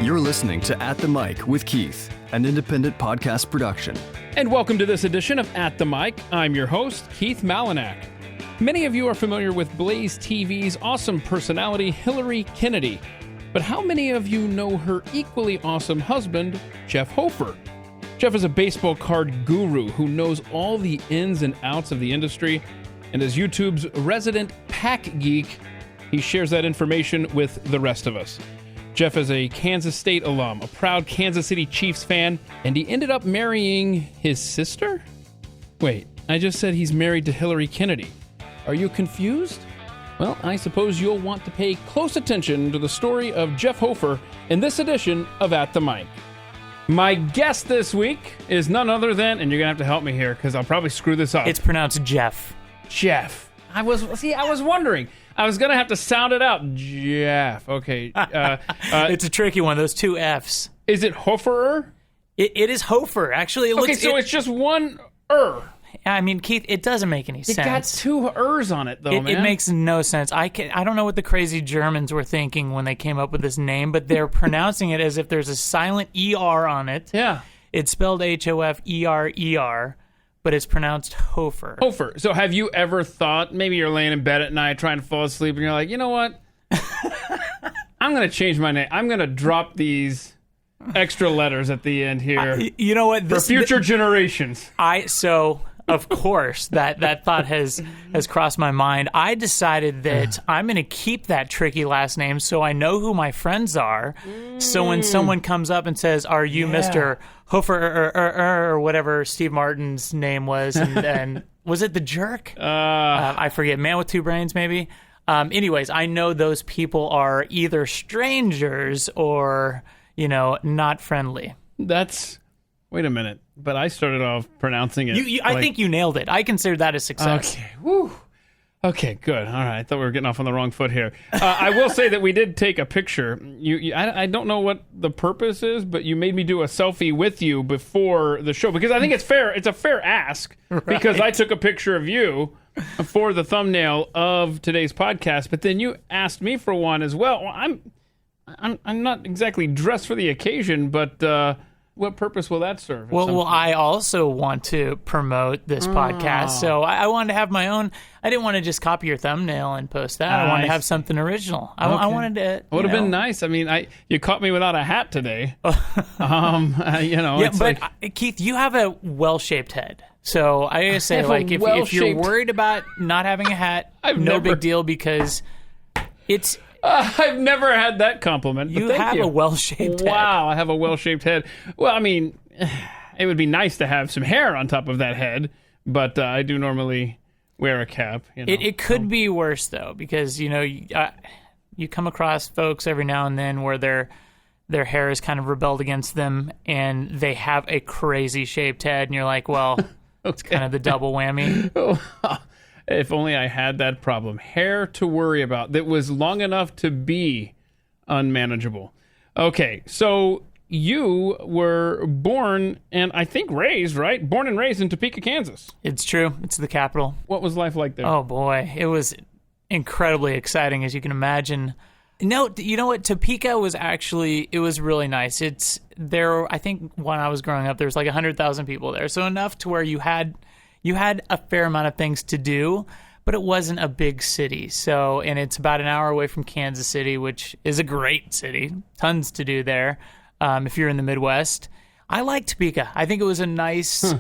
You're listening to At the Mic with Keith, an independent podcast production. And welcome to this edition of At the Mic. I'm your host, Keith Malinak. Many of you are familiar with Blaze TV's awesome personality, Hilary Kennedy. But how many of you know her equally awesome husband, Jeff Hofer? Jeff is a baseball card guru who knows all the ins and outs of the industry, and as YouTube's resident pack geek, he shares that information with the rest of us. Jeff is a Kansas State alum, a proud Kansas City Chiefs fan, and he ended up marrying his sister? Wait, I just said he's married to Hilary Kennedy. Are you confused? Well, I suppose you'll want to pay close attention to the story of Jeff Hofer in this edition of At the Mic. My guest this week is none other than, and you're going to have to help me here because I'll probably screw this up. It's pronounced Jeff. Jeff. I was wondering. I was going to have to sound it out. Jeff. Okay. It's a tricky one, those two Fs. Is it Hoferer? It is Hofer. Actually, it's just one er. I mean, Keith, it doesn't make any sense. It got two ers on it, though, man. It makes no sense. I don't know what the crazy Germans were thinking when they came up with this name, but they're pronouncing it as if there's a silent ER on it. Yeah. It's spelled Hoferer, but it's pronounced Hofer. Hofer. So have you ever thought, maybe you're laying in bed at night trying to fall asleep, and you're like, you know what? I'm going to change my name. I'm going to drop these extra letters at the end here. You know what? For future generations. Of course, that thought has crossed my mind. I decided that I'm going to keep that tricky last name so I know who my friends are. So when someone comes up and says, "Are you Mr. Hofer or whatever Steve Martin's name was?" and was it the jerk? I forget. Man with two brains, maybe. Anyways, I know those people are either strangers or not friendly. Wait a minute. But I started off pronouncing it. I think you nailed it. I consider that a success. Okay. Woo. Okay, good. All right. I thought we were getting off on the wrong foot here. I will say that we did take a picture. I don't know what the purpose is, but you made me do a selfie with you before the show because I think it's fair. It's a fair ask because I took a picture of you for the thumbnail of today's podcast, but then you asked me for one as well. I'm not exactly dressed for the occasion, but what purpose will that serve? Well, I also want to promote this podcast, so I wanted to have my own. I didn't want to just copy your thumbnail and post that. I wanted to have something original. I wanted to. It would have been nice. I mean, you caught me without a hat today. Yeah, but Keith, you have a well-shaped head. So I gotta say, if you're worried about not having a hat, big deal because it's. I've never had that compliment. You have a well-shaped head. Wow, I have a well-shaped head. Well, I mean, it would be nice to have some hair on top of that head, but I do normally wear a cap. It could be worse, though, because, you come across folks every now and then where their hair is kind of rebelled against them, and they have a crazy-shaped head, and you're like, well, it's kind of the double whammy. If only I had that problem. Hair to worry about that was long enough to be unmanageable. Okay, so you were born and I think raised, right? Born and raised in Topeka, Kansas. It's true. It's the capital. What was life like there? Oh, boy. It was incredibly exciting, as you can imagine. No, you know what? Topeka was it was really nice. I think when I was growing up, there was like 100,000 people there. So enough to where you had a fair amount of things to do, but it wasn't a big city. And it's about an hour away from Kansas City, which is a great city. Tons to do there if you're in the Midwest. I like Topeka. I think it was a nice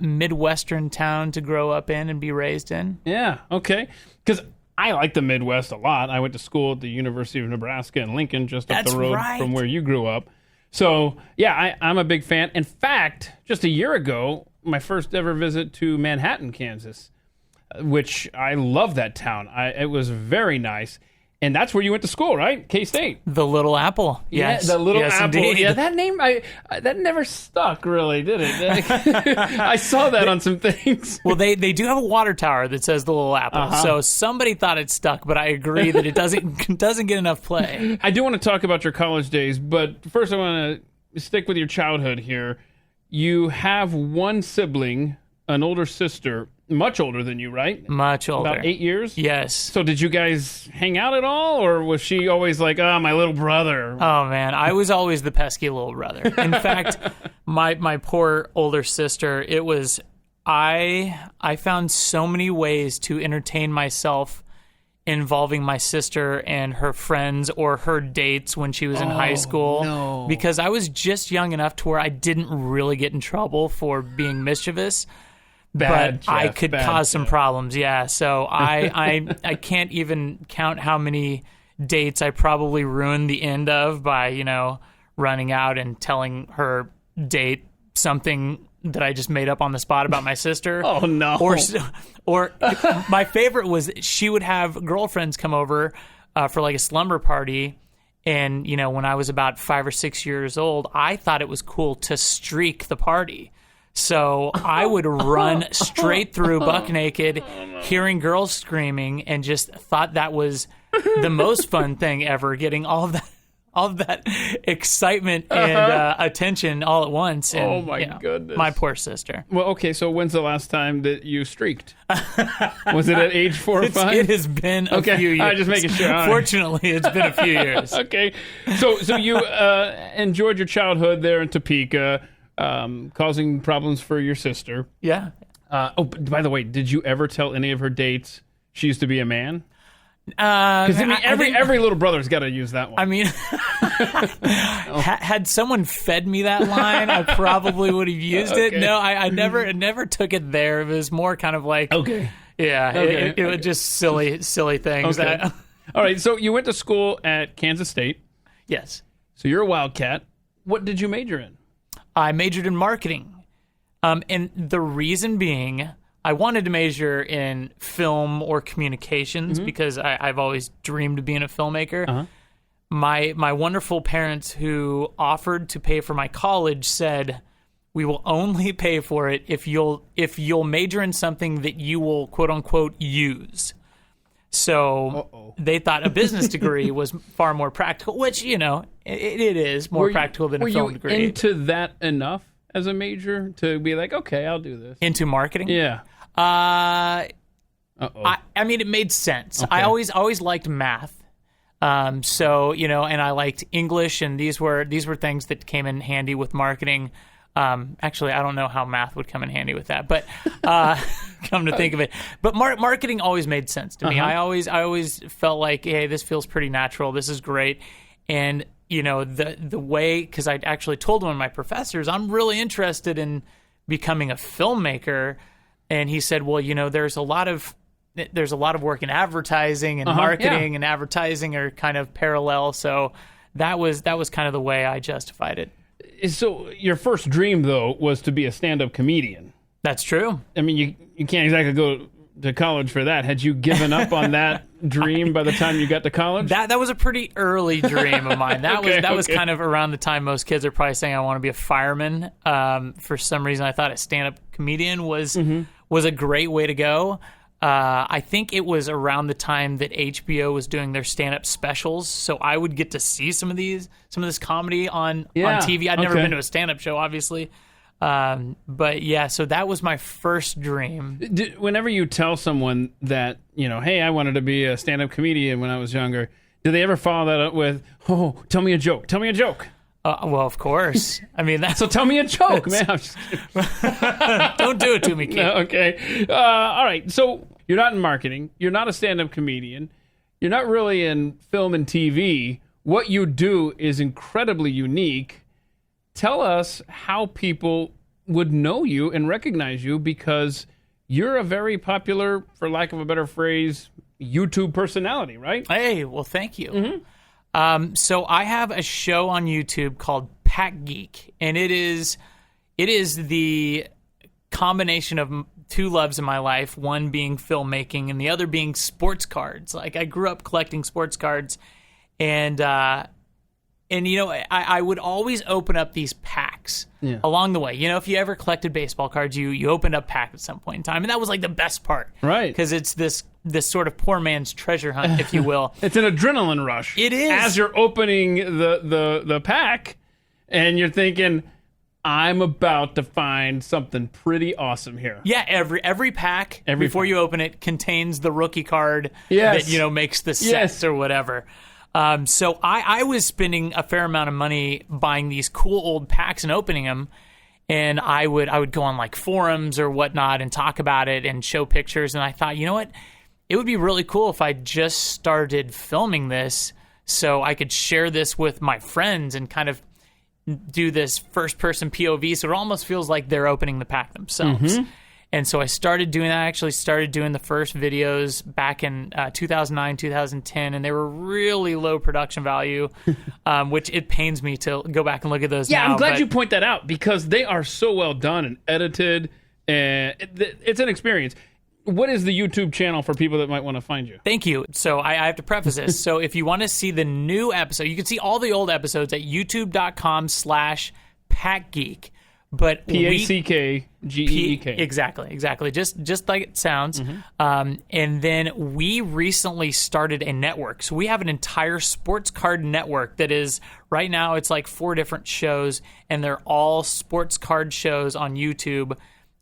Midwestern town to grow up in and be raised in. Yeah, okay. Because I like the Midwest a lot. I went to school at the University of Nebraska in Lincoln, just up the road from where you grew up. So, yeah, I'm a big fan. In fact, just a year ago, my first ever visit to Manhattan, Kansas, which I love that town. It was very nice. And that's where you went to school, right? K-State. The Little Apple. Yes. Yeah, the Little Apple. Indeed. Yeah, that name, that never stuck, really, did it? I saw that on some things. Well, they do have a water tower that says the Little Apple. So somebody thought it stuck, but I agree that it doesn't get enough play. I do want to talk about your college days, but first I want to stick with your childhood here. You have one sibling an older sister, much older than you, right? Much older. About 8 years? Yes. So did you guys hang out at all, or was she always like, my little brother? Oh, man. I was always the pesky little brother. In fact, my poor older sister, it was... I found so many ways to entertain myself involving my sister and her friends or her dates when she was in high school. No. Because I was just young enough to where I didn't really get in trouble for being mischievous. Bad, but I Jeff, could bad, cause some Jeff. problems, yeah. So I can't even count how many dates I probably ruined the end of by, running out and telling her date something that I just made up on the spot about my sister. Oh, no. Or my favorite was she would have girlfriends come over for like a slumber party. And, when I was about 5 or 6 years old, I thought it was cool to streak the party. So I would run straight through buck naked, hearing girls screaming, and just thought that was the most fun thing ever, getting all of that excitement and attention all at once. And, Oh, my goodness. My poor sister. Well, okay, so when's the last time that you streaked? Was it at age 4 or 5? It has been a few years. I'm just making sure. All right. Fortunately, it's been a few years. Okay. So you enjoyed your childhood there in Topeka, causing problems for your sister. Yeah. By the way, did you ever tell any of her dates she used to be a man? Because Every little brother's got to use that one. I mean, had someone fed me that line, I probably would have used it. No, I never took it there. It was more kind of like, okay, yeah, okay. It was just silly things. Okay. All right, so you went to school at Kansas State. Yes. So you're a Wildcat. What did you major in? I majored in marketing, and the reason being, I wanted to major in film or communications because I've always dreamed of being a filmmaker. Uh-huh. My wonderful parents who offered to pay for my college said, "We will only pay for it if you'll major in something that you will quote unquote use." So they thought a business degree was far more practical, which it is more practical than a film degree. Were you into that enough as a major to be like, okay, I'll do this? Into marketing? Yeah. I mean, it made sense. Okay. I always liked math. So, and I liked English, and these were things that came in handy with marketing. Actually, I don't know how math would come in handy with that, but come to think of it. But marketing always made sense to me. I always felt like, hey, this feels pretty natural. This is great. And, the way, because I actually told one of my professors, I'm really interested in becoming a filmmaker. And he said, well, there's a lot of work in advertising and marketing, and advertising are kind of parallel. So that was kind of the way I justified it. So your first dream, though, was to be a stand-up comedian. That's true. I mean, you can't exactly go to college for that. Had you given up on that dream by the time you got to college? That was a pretty early dream of mine. That was kind of around the time most kids are probably saying, I want to be a fireman. For some reason, I thought a stand-up comedian was a great way to go. I think it was around the time that HBO was doing their stand-up specials, so I would get to see some of this comedy on TV. I'd never been to a stand-up show, obviously. But yeah, so that was my first dream. Whenever you tell someone that, hey, I wanted to be a stand-up comedian when I was younger, do they ever follow that up with, oh, tell me a joke, tell me a joke? Well, of course. I mean, so tell me a joke, man. I'm just Don't do it to me, kid. No, okay. All right. So you're not in marketing. You're not a stand-up comedian. You're not really in film and TV. What you do is incredibly unique. Tell us how people would know you and recognize you, because you're a very popular, for lack of a better phrase, YouTube personality, right? Hey, well, thank you. So I have a show on YouTube called Pack Geek, and it is the combination of two loves in my life, one being filmmaking and the other being sports cards. Like, I grew up collecting sports cards, and I would always open up these packs along the way. If you ever collected baseball cards, you opened up pack at some point in time, and that was like the best part, right? Because it's this sort of poor man's treasure hunt, if you will. It's an adrenaline rush. It is. As you're opening the pack, and you're thinking, I'm about to find something pretty awesome here. Yeah, every pack before you open it contains the rookie card Yes. that makes the sets Yes. or whatever. So I was spending a fair amount of money buying these cool old packs and opening them, and I would go on like forums or whatnot and talk about it and show pictures. And I thought, you know what, it would be really cool if I just started filming this so I could share this with my friends and kind of do this first-person POV, so it almost feels like they're opening the pack themselves. Mm-hmm. And so I started doing that. I actually started doing the first videos back in 2009, 2010, and they were really low production value, which it pains me to go back and look at those now. Yeah, I'm glad you point that out because they are so well done and edited, and it's an experience. What is the YouTube channel for people that might want to find you? Thank you. So I have to preface this. So if you want to see the new episode, you can see all the old episodes at youtube.com/packgeek. But PACKGEEK. Exactly. Just like it sounds. Mm-hmm. And then we recently started a network. So we have an entire sports card network that is, right now, it's like 4 different shows, and they're all sports card shows on YouTube.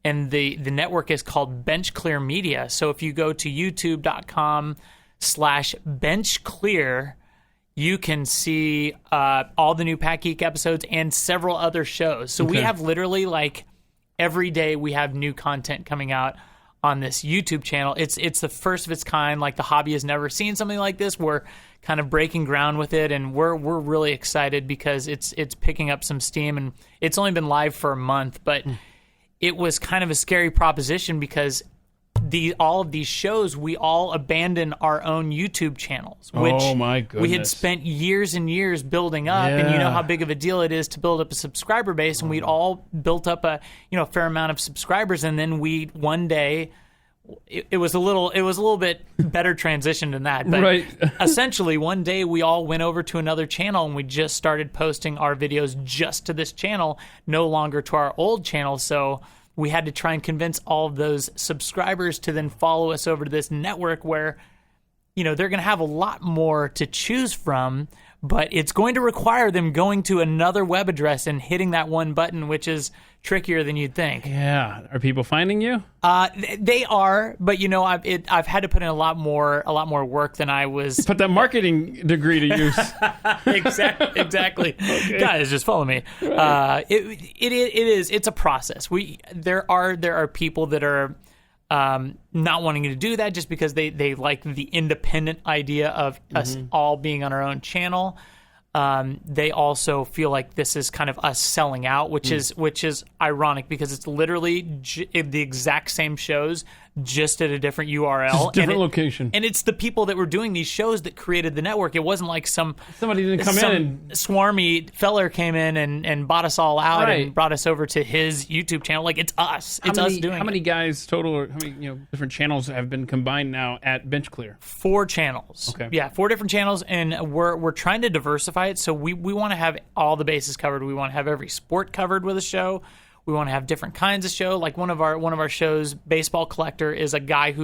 And the network is called Bench Clear Media. So if you go to youtube.com/benchclear, you can see all the new Pack Geek episodes and several other shows. So we have literally, like, every day we have new content coming out on this YouTube channel. It's the first of its kind. Like, the hobby has never seen something like this. We're kind of breaking ground with it, and we're really excited because it's picking up some steam, and it's only been live for a month, but it was kind of a scary proposition because all of these shows, we all abandoned our own YouTube channels, which oh my goodness, we had spent years and years building up, and you know how big of a deal it is to build up a subscriber base, and we'd all built up a fair amount of subscribers, and then one day it was a little bit better transition than that, but right. Essentially one day we all went over to another channel and we just started posting our videos just to this channel, no longer to our old channel. So we had to try and convince all of those subscribers to then follow us over to this network where, they're going to have a lot more to choose from, but it's going to require them going to another web address and hitting that one button, which is trickier than you'd think. Yeah. Are people finding you? They are, but I've had to put in a lot more work than I was. Put that marketing degree to use. Exactly. Okay. Guys, just follow me. It's a process. There are people that are not wanting to do that just because they like the independent idea of us all being on our own channel. They also feel like this is kind of us selling out, which is ironic because it's literally the exact same shows, just at a different URL, different location. And it's the people that were doing these shows that created the network. It wasn't like somebody didn't come in and swarmy feller came in and bought us all out and brought us over to his YouTube channel. Like, it's us. It's us doing it. How many guys total, or how many different channels have been combined now at Bench Clear? 4 channels. Okay. Yeah, 4 different channels, and we're trying to diversify it. So we want to have all the bases covered. We want to have every sport covered with a show. We want to have different kinds of show. Like one of our shows, Baseball Collector, is a guy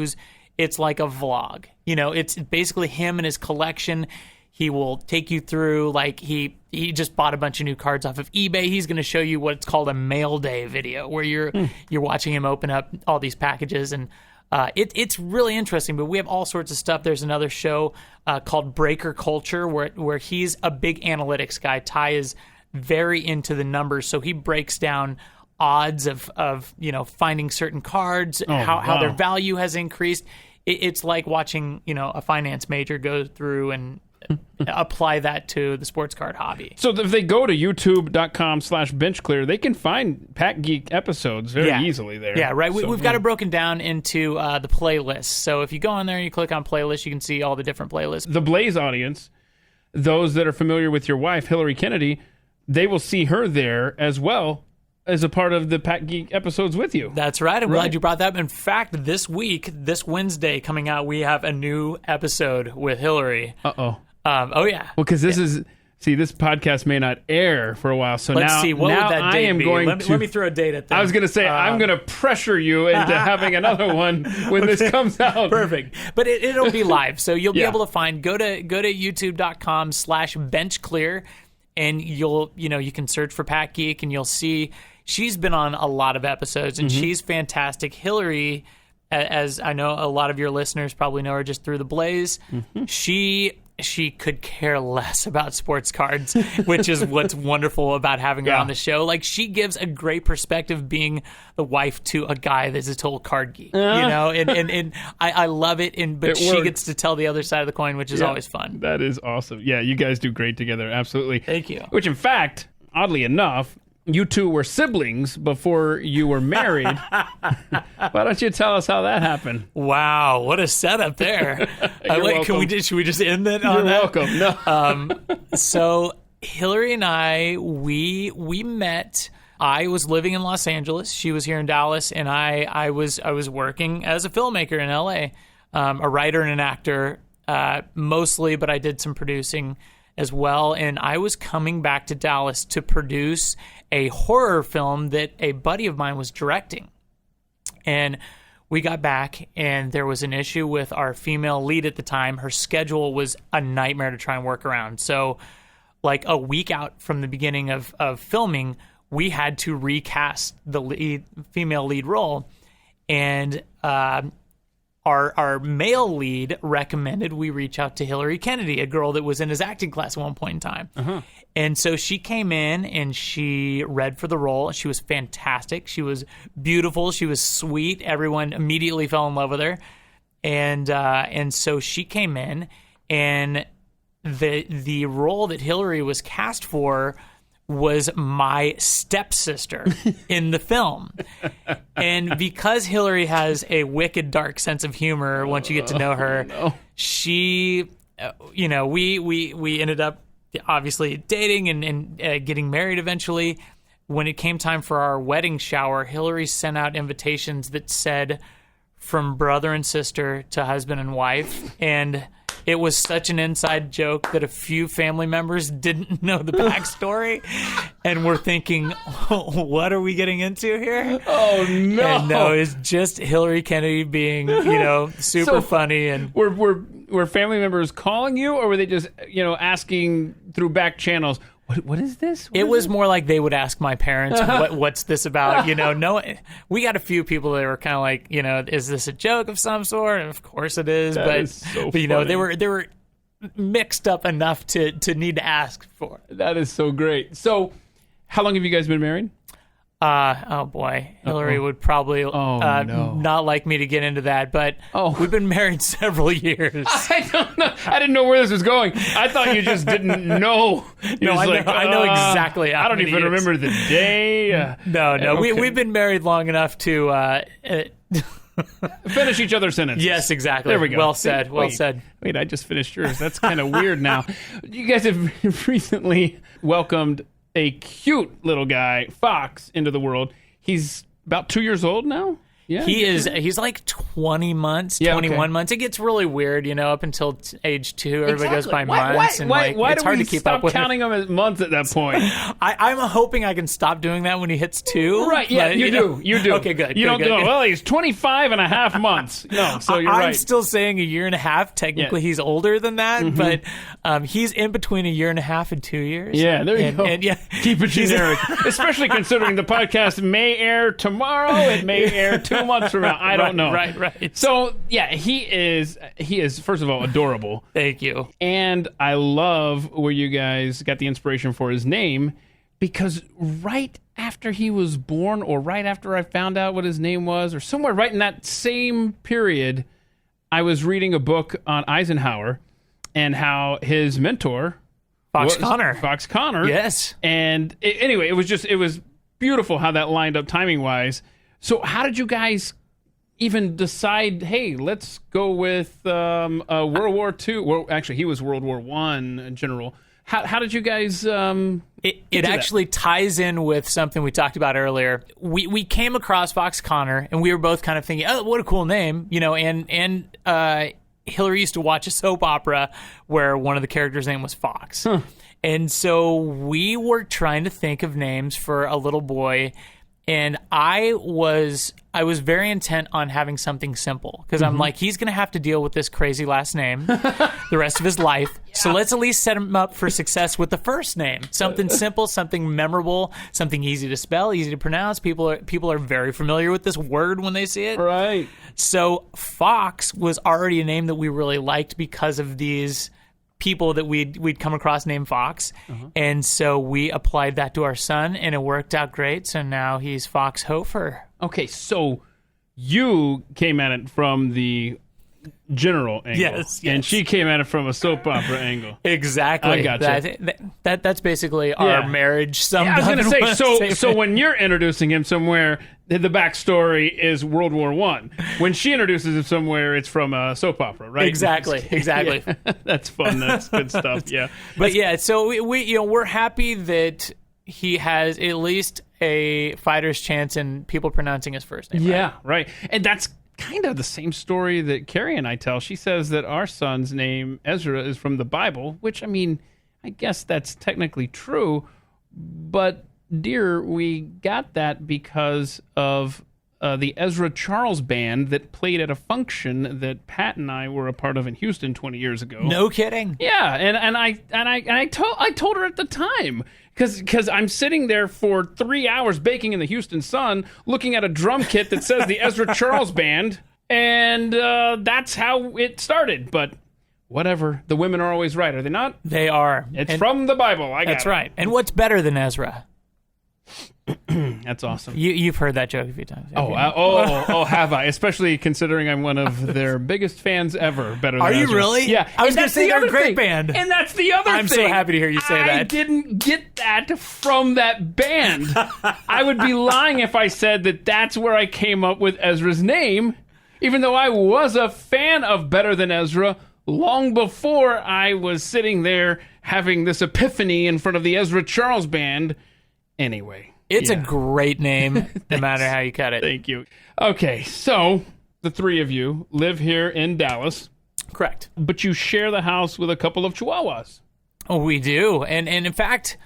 it's like a vlog. It's basically him and his collection. He will take you through, like, he just bought a bunch of new cards off of eBay. He's going to show you what's called a mail day video, where you're watching him open up all these packages, and it's really interesting. But we have all sorts of stuff. There's another show called Breaker Culture, where he's a big analytics guy. Ty is very into the numbers, so he breaks down odds of finding certain cards, how their value has increased. It's like watching a finance major go through and apply that to the sports card hobby. So if they go to youtube.com/benchclear, they can find Pack Geek episodes very easily there. Yeah, right. We've got it broken down into the playlists. So if you go on there and you click on playlists, you can see all the different playlists. The Blaze audience, those that are familiar with your wife, Hilary Kennedy, they will see her there as well as a part of the Pack Geek episodes with you. That's right. I'm glad you brought that up. In fact, this Wednesday coming out, we have a new episode with Hilary. Uh-oh. Oh, yeah. Well, because this podcast may not air for a while, so Let's see, what would that date be? Let me throw a date at that. I was going to say, I'm going to pressure you into having another one when this comes out. Perfect. But it'll be live, so you'll be able to go to youtube.com/benchclear, and you can search for Pat Geek, and you'll see she's been on a lot of episodes, and she's fantastic. Hilary, as I know a lot of your listeners probably know her just through The Blaze, she could care less about sports cards, which is what's wonderful about having her on the show. Like, she gives a great perspective being the wife to a guy that's a total card geek, and I love it. But she gets to tell the other side of the coin, which is always fun. That is awesome. Yeah, you guys do great together. Absolutely. Thank you. Which, in fact, oddly enough, you two were siblings before you were married. Why don't you tell us how that happened? Wow, what a setup there! Should we just end it on that? You're welcome. No. So Hilary and I, we met. I was living in Los Angeles. She was here in Dallas, and I was working as a filmmaker in LA, a writer and an actor mostly, but I did some producing as well. And I was coming back to Dallas to produce a horror film that a buddy of mine was directing. And we got back, and there was an issue with our female lead at the time. Her schedule was a nightmare to try and work around. So like a week out from the beginning of filming, we had to recast the female lead role. And our male lead recommended we reach out to Hilary Kennedy, a girl that was in his acting class at one point in time. Uh-huh. And so she came in and she read for the role. She was fantastic. She was beautiful. She was sweet. Everyone immediately fell in love with her. And so she came in, and the role that Hilary was cast for was my stepsister in the film. And because Hilary has a wicked dark sense of humor, once you get to know her, she, we ended up obviously dating and getting married eventually. When it came time for our wedding shower, Hilary sent out invitations that said from brother and sister to husband and wife. And it was such an inside joke that a few family members didn't know the backstory and were thinking, what are we getting into here? Oh, no. And no, it's just Hilary Kennedy being, super funny. And were family members calling you, or were they just, asking through back channels, what is this? It was more like they would ask my parents, what's this about? No, we got a few people that were kind of like, is this a joke of some sort? And of course it is. That is so funny. They were mixed up enough to need to ask for. That is so great. So how long have you guys been married? Oh boy, Hilary would probably not like me to get into that, but we've been married several years. I don't know. I didn't know where this was going. I thought you just didn't know. I know exactly. I don't even remember the day. No. Okay. We've been married long enough to finish each other's sentence. Yes, exactly. There we go. Well said. Well said. Wait, I just finished yours. That's kind of weird now. You guys have recently welcomed a cute little guy, Fox, into the world. He's about 2 years old now. Yeah, he's like 20 months, 21 months. It gets really weird, up until age 2. Everybody goes by months. Why it's hard to keep up with. Counting them as months at that point? I'm hoping I can stop doing that when he hits 2. Right, yeah, you do. Okay, good. You don't go, well, he's 25 and a half months. No, so you're right. I'm still saying a year and a half. Technically, he's older than that, but he's in between a year and a half and 2 years. Yeah, there you go. And, keep it generic. Especially considering the podcast may air tomorrow. It may air 2 months from now. I don't know. Right. So, yeah, he is, first of all, adorable. Thank you. And I love where you guys got the inspiration for his name, because right after he was born, or right after I found out what his name was, or somewhere right in that same period, I was reading a book on Eisenhower and how his mentor, Fox Connor. Yes. And anyway, it was beautiful how that lined up timing-wise. So how did you guys even decide, hey, let's go with World War II? Well, actually, he was World War I general. How did you guys It actually ties in with something we talked about earlier. We came across Fox Connor, and we were both kind of thinking, oh, what a cool name. And Hilary used to watch a soap opera where one of the characters' name was Fox. Huh. And so we were trying to think of names for a little boy. And I was very intent on having something simple because I'm like, he's going to have to deal with this crazy last name the rest of his life. Yeah. So let's at least set him up for success with the first name. Something simple, something memorable, something easy to spell, easy to pronounce. People are very familiar with this word when they see it. Right. So Fox was already a name that we really liked because of these people that we'd come across named Fox. And so we applied that to our son, and it worked out great. So now he's Fox Hoferer. Okay, so you came at it from the general angle. Yes. And she came at it from a soap opera angle. Exactly. I gotcha. That's basically our marriage summed up. I was going to say, so when you're introducing him somewhere, the backstory is World War I. When she introduces him somewhere, it's from a soap opera, right? Exactly. Yeah. That's fun. That's good stuff. Yeah. But so we're happy that he has at least a fighter's chance in people pronouncing his first name. Yeah, right. And that's kind of the same story that Carrie and I tell. She says that our son's name, Ezra, is from the Bible, which, I mean, I guess that's technically true. But, dear, we got that because of the Ezra Charles Band that played at a function that Pat and I were a part of in Houston 20 years ago. No kidding. Yeah, and I told her at the time, because I'm sitting there for 3 hours baking in the Houston sun, looking at a drum kit that says the Ezra Charles Band, and that's how it started. But whatever, the women are always right, are they not? They are. It's from the Bible. That's right. And what's better than Ezra? That's awesome. You've heard that joke a few times. Have I? Especially considering I'm one of their biggest fans ever. Better than Are you Ezra. really? Yeah. I was going to say they're a great thing. band. And that's the other thing. I'm so happy to hear you say that. I didn't get that from that band. I would be lying if I said that that's where I came up with Ezra's name, even though I was a fan of Better Than Ezra long before I was sitting there having this epiphany in front of the Ezra Charles Band. Anyway. It's a great name, no matter how you cut it. Thank you. Okay, so the three of you live here in Dallas. Correct. But you share the house with a couple of Chihuahuas. Oh, we do. And in fact...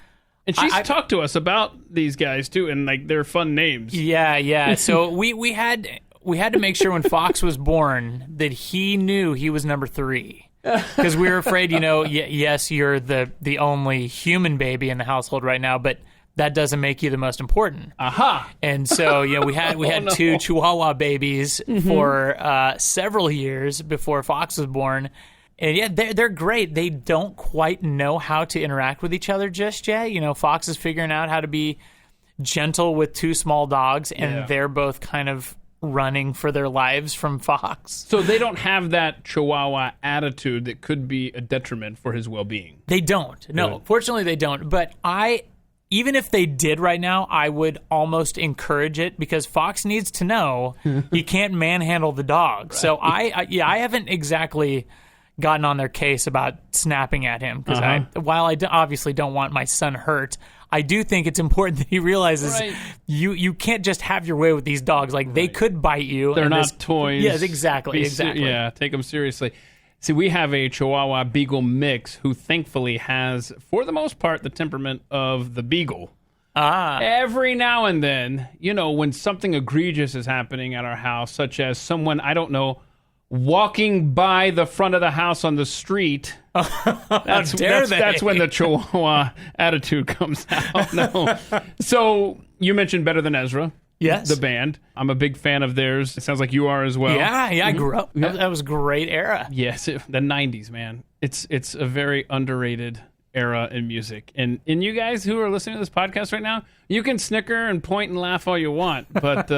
And she's talked to us about these guys, too, and like their fun names. Yeah. So we had to make sure when Fox was born that he knew he was number 3. Because we were afraid, yes, you're the only human baby in the household right now, but... that doesn't make you the most important. Aha! And so, we had 2 Chihuahua babies for several years before Fox was born. And they're great. They don't quite know how to interact with each other just yet. Fox is figuring out how to be gentle with 2 small dogs, and they're both kind of running for their lives from Fox. So they don't have that Chihuahua attitude that could be a detriment for his well-being. They don't. No, fortunately they don't. But even if they did right now, I would almost encourage it because Fox needs to know he can't manhandle the dog. Right. So I haven't exactly gotten on their case about snapping at him because while I obviously don't want my son hurt, I do think it's important that he realizes you can't just have your way with these dogs. Like they could bite you. They're not toys. Yes, exactly. Take them seriously. See, we have a Chihuahua Beagle mix who thankfully has, for the most part, the temperament of the Beagle. Every now and then, when something egregious is happening at our house, such as someone, I don't know, walking by the front of the house on the street, that's when the Chihuahua attitude comes out. No. So you mentioned Better Than Ezra. Yes. The band. I'm a big fan of theirs. It sounds like you are as well. Yeah, I grew up. That was a great era. Yes, the 90s, man. It's a very underrated era in music. And you guys who are listening to this podcast right now, you can snicker and point and laugh all you want, but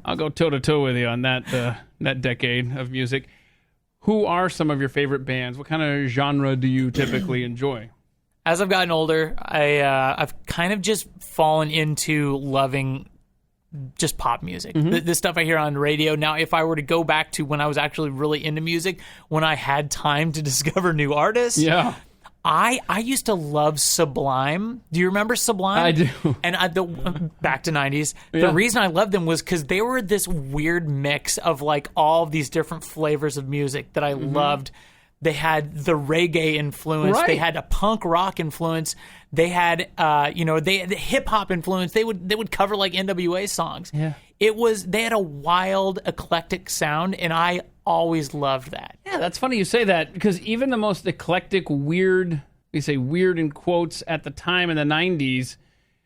I'll go toe-to-toe with you on that decade of music. Who are some of your favorite bands? What kind of genre do you typically enjoy? As I've gotten older, I've kind of just fallen into loving just pop music, the stuff I hear on the radio. Now, if I were to go back to when I was actually really into music, when I had time to discover new artists, I used to love Sublime. Do you remember Sublime? I do. And back to 90s. The reason I loved them was because they were this weird mix of like all of these different flavors of music that I loved. They had the reggae influence. Right. They had a punk rock influence. They had, they had the hip hop influence. They would cover like NWA songs. Yeah. They had a wild, eclectic sound, and I always loved that. Yeah, that's funny you say that, because even the most eclectic, weird, we say weird in quotes at the time in the 90s,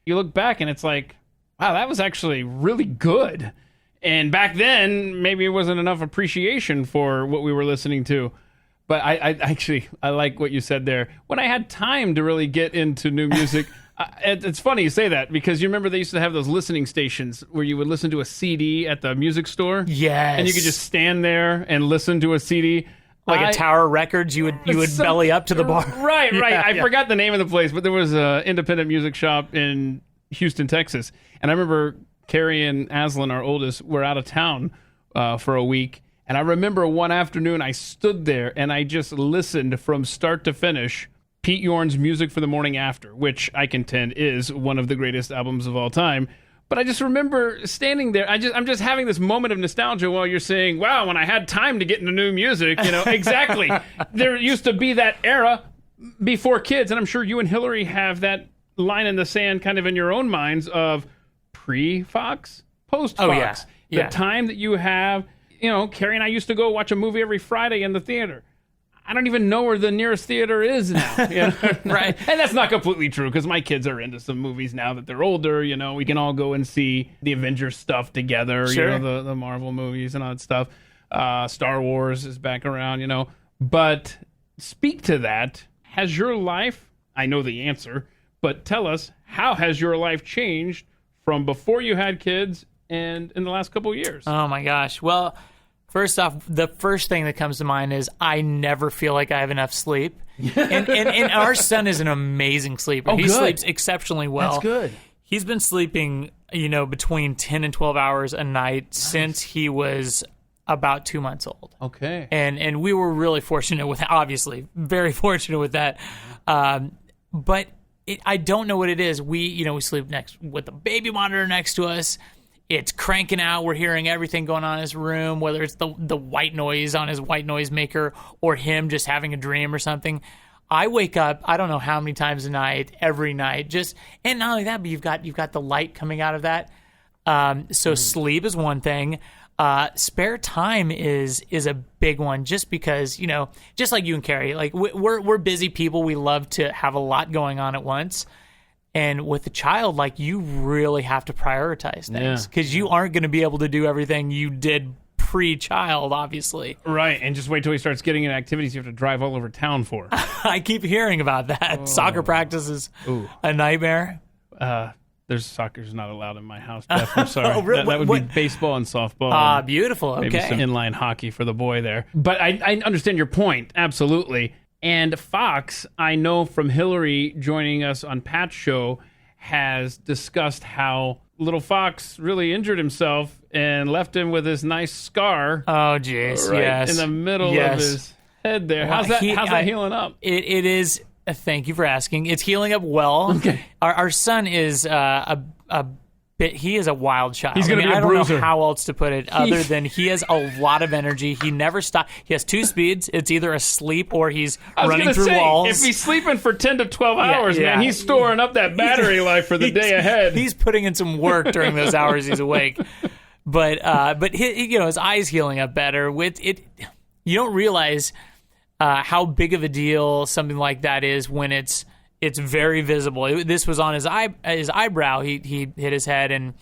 you look back and it's like, wow, that was actually really good. And back then, maybe it wasn't enough appreciation for what we were listening to. But I like what you said there. When I had time to really get into new music, it's funny you say that, because you remember they used to have those listening stations where you would listen to a CD at the music store? Yes. And you could just stand there and listen to a CD. Like a Tower Records, you would belly up to the bar. Right. I forgot the name of the place, but there was an independent music shop in Houston, Texas. And I remember Carrie and Aslan, our oldest, were out of town for a week. And I remember one afternoon I stood there and I just listened from start to finish Pete Yorn's Music for the Morning After, which I contend is one of the greatest albums of all time. But I just remember standing there. I'm just having this moment of nostalgia while you're saying, wow, when I had time to get into new music, exactly. There used to be that era before kids. And I'm sure you and Hilary have that line in the sand kind of in your own minds of pre-Fox, post-Fox. Oh, yeah. The time that you have, Carrie and I used to go watch a movie every Friday in the theater. I don't even know where the nearest theater is now. Right. And that's not completely true, because my kids are into some movies now that they're older. We can all go and see the Avengers stuff together, sure. The Marvel movies and all that stuff. Star Wars is back around, But speak to that. Has your life, I know the answer, but tell us, how has your life changed from before you had kids and in the last couple of years? Oh, my gosh. Well, first off, the first thing that comes to mind is I never feel like I have enough sleep. and our son is an amazing sleeper. He sleeps exceptionally well. That's good. He's been sleeping, between 10 and 12 hours a night since he was about 2 months old. Okay. And we were really fortunate with, obviously, very fortunate with that. But I don't know what it is. We sleep next with the baby monitor next to us. It's cranking out. We're hearing everything going on in his room, whether it's the white noise on his white noise maker or him just having a dream or something. I wake up, I don't know how many times a night, every night. And not only that, but you've got the light coming out of that. So sleep is one thing. Spare time is a big one, just because, just like you and Carrie, like we're busy people. We love to have a lot going on at once. And with a child, like, you really have to prioritize things, because you aren't going to be able to do everything you did pre-child, obviously. Right, and just wait till he starts getting into activities you have to drive all over town for. I keep hearing about that. Soccer practice is a nightmare. Soccer's not allowed in my house, Jeff. I'm sorry. That would be baseball and softball. Ah, beautiful. Okay. Maybe some inline hockey for the boy there. But I understand your point, absolutely. And Fox, I know from Hilary joining us on Pat's show, has discussed how little Fox really injured himself and left him with this nice scar. Oh, jeez, yes. In the middle of his head there. How's that healing up? It is, thank you for asking. It's healing up well. Okay. Our son is he is a wild child. He's going to be a bruiser. I don't know how else to put it other than he has a lot of energy. He never stops. He has two speeds. It's either asleep or he's running through walls. If he's sleeping for 10 to 12 hours, man, he's storing up that battery life for the day ahead. He's putting in some work during those hours he's awake. But his eyes healing up better. With it, you don't realize how big of a deal something like that is when it's very visible. This was on his eyebrow. He hit his head, and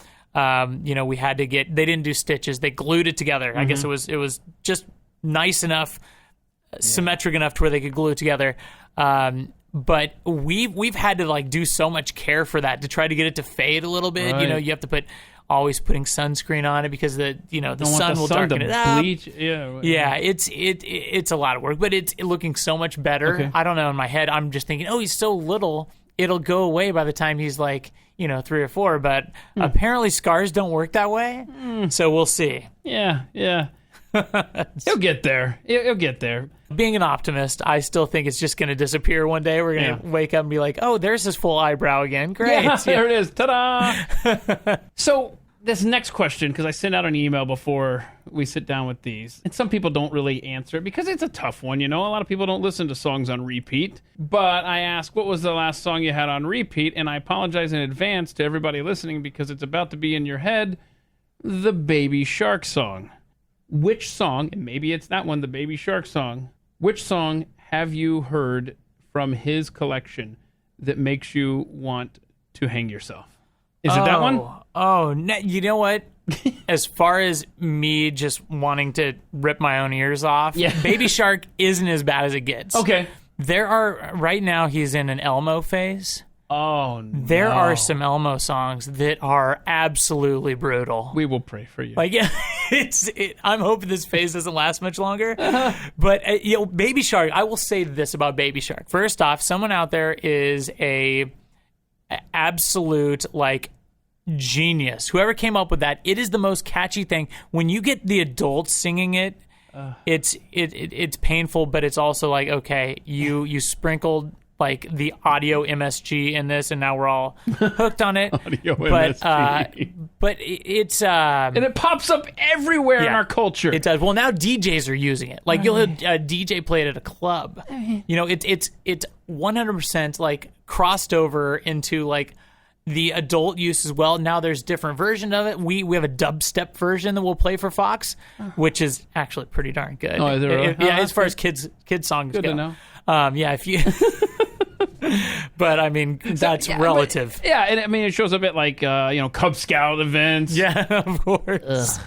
we had to get. They didn't do stitches. They glued it together. Mm-hmm. I guess it was just nice enough, symmetric enough to where they could glue it together. But we've had to do so much care for that to try to get it to fade a little bit. Right. You have to always putting sunscreen on it because the sun will darken it up. Bleach. Yeah, it's a lot of work, but it's looking so much better. Okay. I don't know, in my head I'm just thinking, he's so little, it'll go away by the time he's 3 or 4, but apparently scars don't work that way. So we'll see. Yeah. He'll get there. He'll get there. Being an optimist, I still think it's just going to disappear one day. We're going to wake up and be like, there's his full eyebrow again. Great. Yeah, there it is. Ta-da! So this next question, because I sent out an email before we sit down with these, and some people don't really answer it because it's a tough one, A lot of people don't listen to songs on repeat. But I asked, what was the last song you had on repeat? And I apologize in advance to everybody listening because it's about to be in your head, the Baby Shark song. Which song, and maybe it's that one, the Baby Shark song, which song have you heard from his collection that makes you want to hang yourself? Is it that one? Oh, you know what? As far as me just wanting to rip my own ears off, Baby Shark isn't as bad as it gets. Okay. Right now he's in an Elmo phase. Oh, no. There are some Elmo songs that are absolutely brutal. We will pray for you. I'm hoping this phase doesn't last much longer. But, Baby Shark, I will say this about Baby Shark. First off, someone out there is a absolute, genius. Whoever came up with that, it is the most catchy thing. When you get the adults singing it, it's painful, but it's also okay, you sprinkled the audio MSG in this, and now we're all hooked on it. Audio MSG. But it's and it pops up everywhere in our culture. It does. Well, now DJs are using it. You'll have a DJ play it at a club. It's 100% crossed over into the adult use as well. Now there's different version of it. We have a dubstep version that we'll play for Fox, which is actually pretty darn good. Oh, is it really? As far as kids songs good go. To know. If you but I mean that's relative. And it shows up at Cub Scout events. Yeah, of course.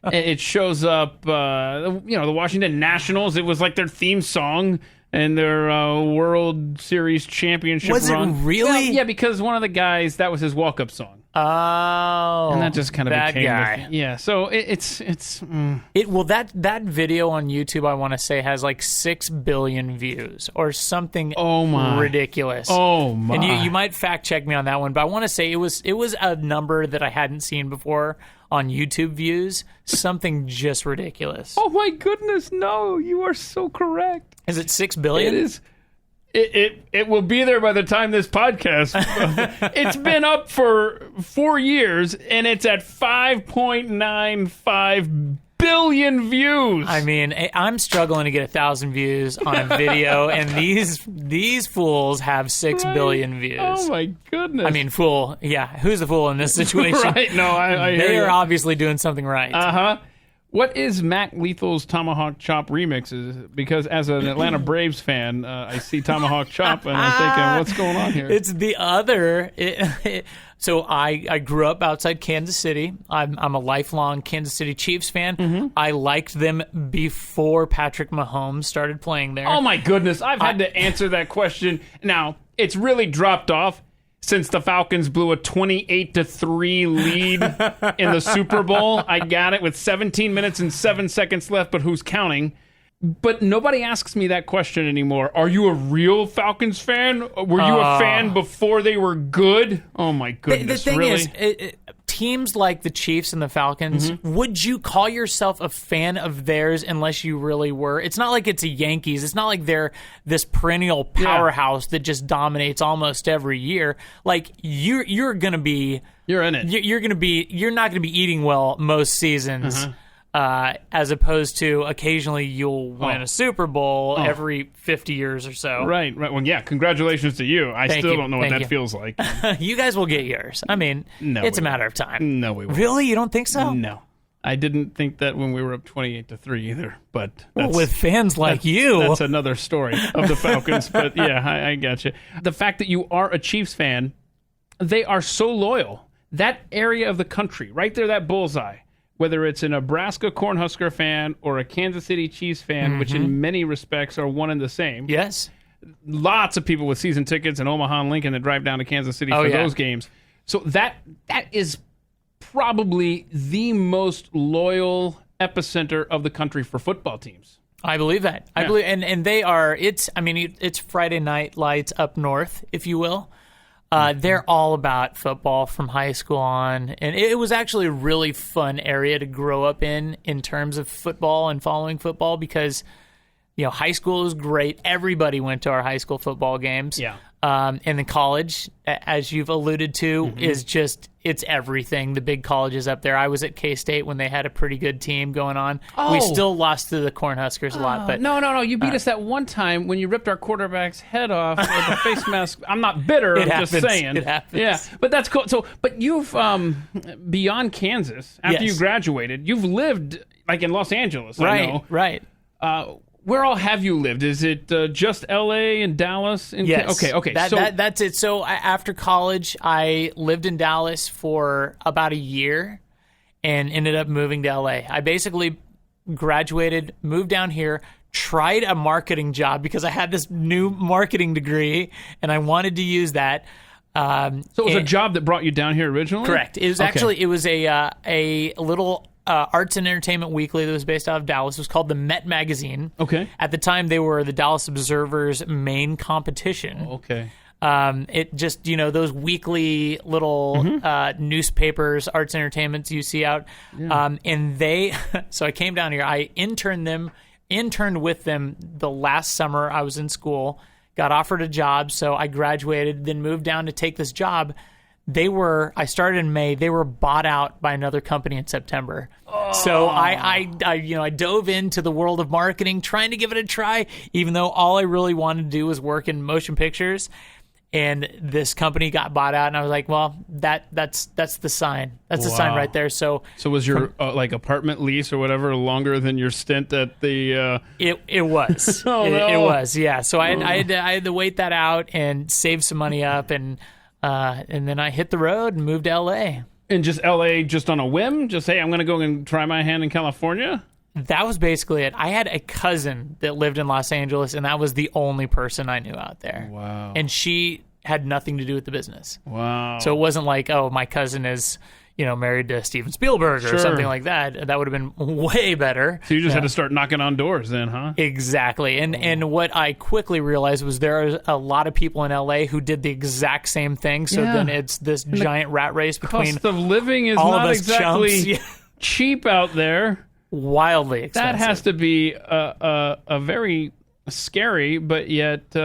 It shows up the Washington Nationals. It was their theme song and their World Series championship run. Was it really? Well, yeah, because one of the guys, that was his walk-up song. Oh, and that just kind of became guy. So it's that video on YouTube, I want to say, has 6 billion views or something. Ridiculous. Oh my! And you might fact check me on that one, but I want to say it was a number that I hadn't seen before on YouTube views. Something just ridiculous. Oh my goodness! No, you are so correct. Is it 6 billion? It is. It will be there by the time this podcast. It's been up for 4 years, and it's at 5.95 billion views. I mean, I'm struggling to get 1,000 views on a video, and these fools have 6 billion views. Oh my goodness! I mean, fool. Yeah, who's the fool in this situation? Right? No, I hear they are you. obviously doing something right. What is Mac Lethal's Tomahawk Chop remixes? Because as an Atlanta Braves fan, I see Tomahawk Chop and I'm thinking, what's going on here? It's the other. So I grew up outside Kansas City. I'm a lifelong Kansas City Chiefs fan. Mm-hmm. I liked them before Patrick Mahomes started playing there. Oh my goodness, I've had to answer that question. Now, it's really dropped off since the Falcons blew a 28-3 lead in the Super Bowl. I got it with 17 minutes and 7 seconds left, but who's counting? But nobody asks me that question anymore. Are you a real Falcons fan? Were you a fan before they were good? Oh my goodness, the thing really? is, teams like the Chiefs and the Falcons, would you call yourself a fan of theirs unless you really were? It's not like it's a Yankees. It's not like they're this perennial powerhouse that just dominates almost every year. You're going to be... You're in it. You're not going to be eating well most seasons. As opposed to occasionally you'll win a Super Bowl every 50 years or so. Right. Well, yeah, congratulations to you. I still don't know what that feels like. You guys will get yours. I mean, it's a matter of time. No, we won't. Really? You don't think so? No. I didn't think that when we were up 28-3 either, but with fans like you. That's another story of the Falcons, but yeah, I got you. The fact that you are a Chiefs fan, they are so loyal. That area of the country, right there, that bullseye, whether it's a Nebraska Cornhusker fan or a Kansas City Chiefs fan, which in many respects are one and the same. Yes. Lots of people with season tickets in Omaha and Lincoln that drive down to Kansas City for those games. So that is probably the most loyal epicenter of the country for football teams. I believe that. I believe, and they are. It's Friday night lights up north, if you will. They're all about football from high school on, and it was actually a really fun area to grow up in terms of football and following football because, high school was great. Everybody went to our high school football games. Yeah. And then college, as you've alluded to, is just, it's everything. The big colleges up there. I was at K-State when they had a pretty good team going on. Oh. We still lost to the Cornhuskers a lot. But No. You beat us that one time when you ripped our quarterback's head off with a face mask. I'm not bitter. I'm just saying. It happens. Yeah, but that's cool. So, but you've, beyond Kansas, after you graduated, you've lived, like, in Los Angeles, I know. Right. Where all have you lived? Is it just L.A. and Dallas? Yes. Okay. That's it. So after college, I lived in Dallas for about a year and ended up moving to L.A. I basically graduated, moved down here, tried a marketing job because I had this new marketing degree and I wanted to use that. So it was a job that brought you down here originally? Correct. It was actually, it was a little... arts and entertainment weekly that was based out of Dallas. It was called the Met Magazine. Okay. At the time, they were the Dallas Observer's main competition. Okay. It just, those weekly little newspapers, arts and entertainments you see out. Yeah. And they, so I came down here. I interned with them the last summer I was in school, got offered a job. So I graduated, then moved down to take this job. I started in May. They were bought out by another company in September. Oh. So I dove into the world of marketing, trying to give it a try, even though all I really wanted to do was work in motion pictures. And this company got bought out, and I was like, well, that's the sign. That's the sign right there. So was your apartment lease or whatever longer than your stint at the? It was. It was. Yeah. So I had to wait that out and save some money up and then I hit the road and moved to L.A. And just L.A. just on a whim? Just, hey, I'm going to go and try my hand in California? That was basically it. I had a cousin that lived in Los Angeles, and that was the only person I knew out there. Wow. And she had nothing to do with the business. Wow. So it wasn't like, oh, my cousin is... married to Steven Spielberg or something like that. That would have been way better. So you just had to start knocking on doors then, huh? Exactly. And what I quickly realized was there are a lot of people in LA who did the exact same thing. So then it's this giant rat race between cost of living is all not of us exactly cheap out there. Wildly expensive. That has to be a very scary, but yet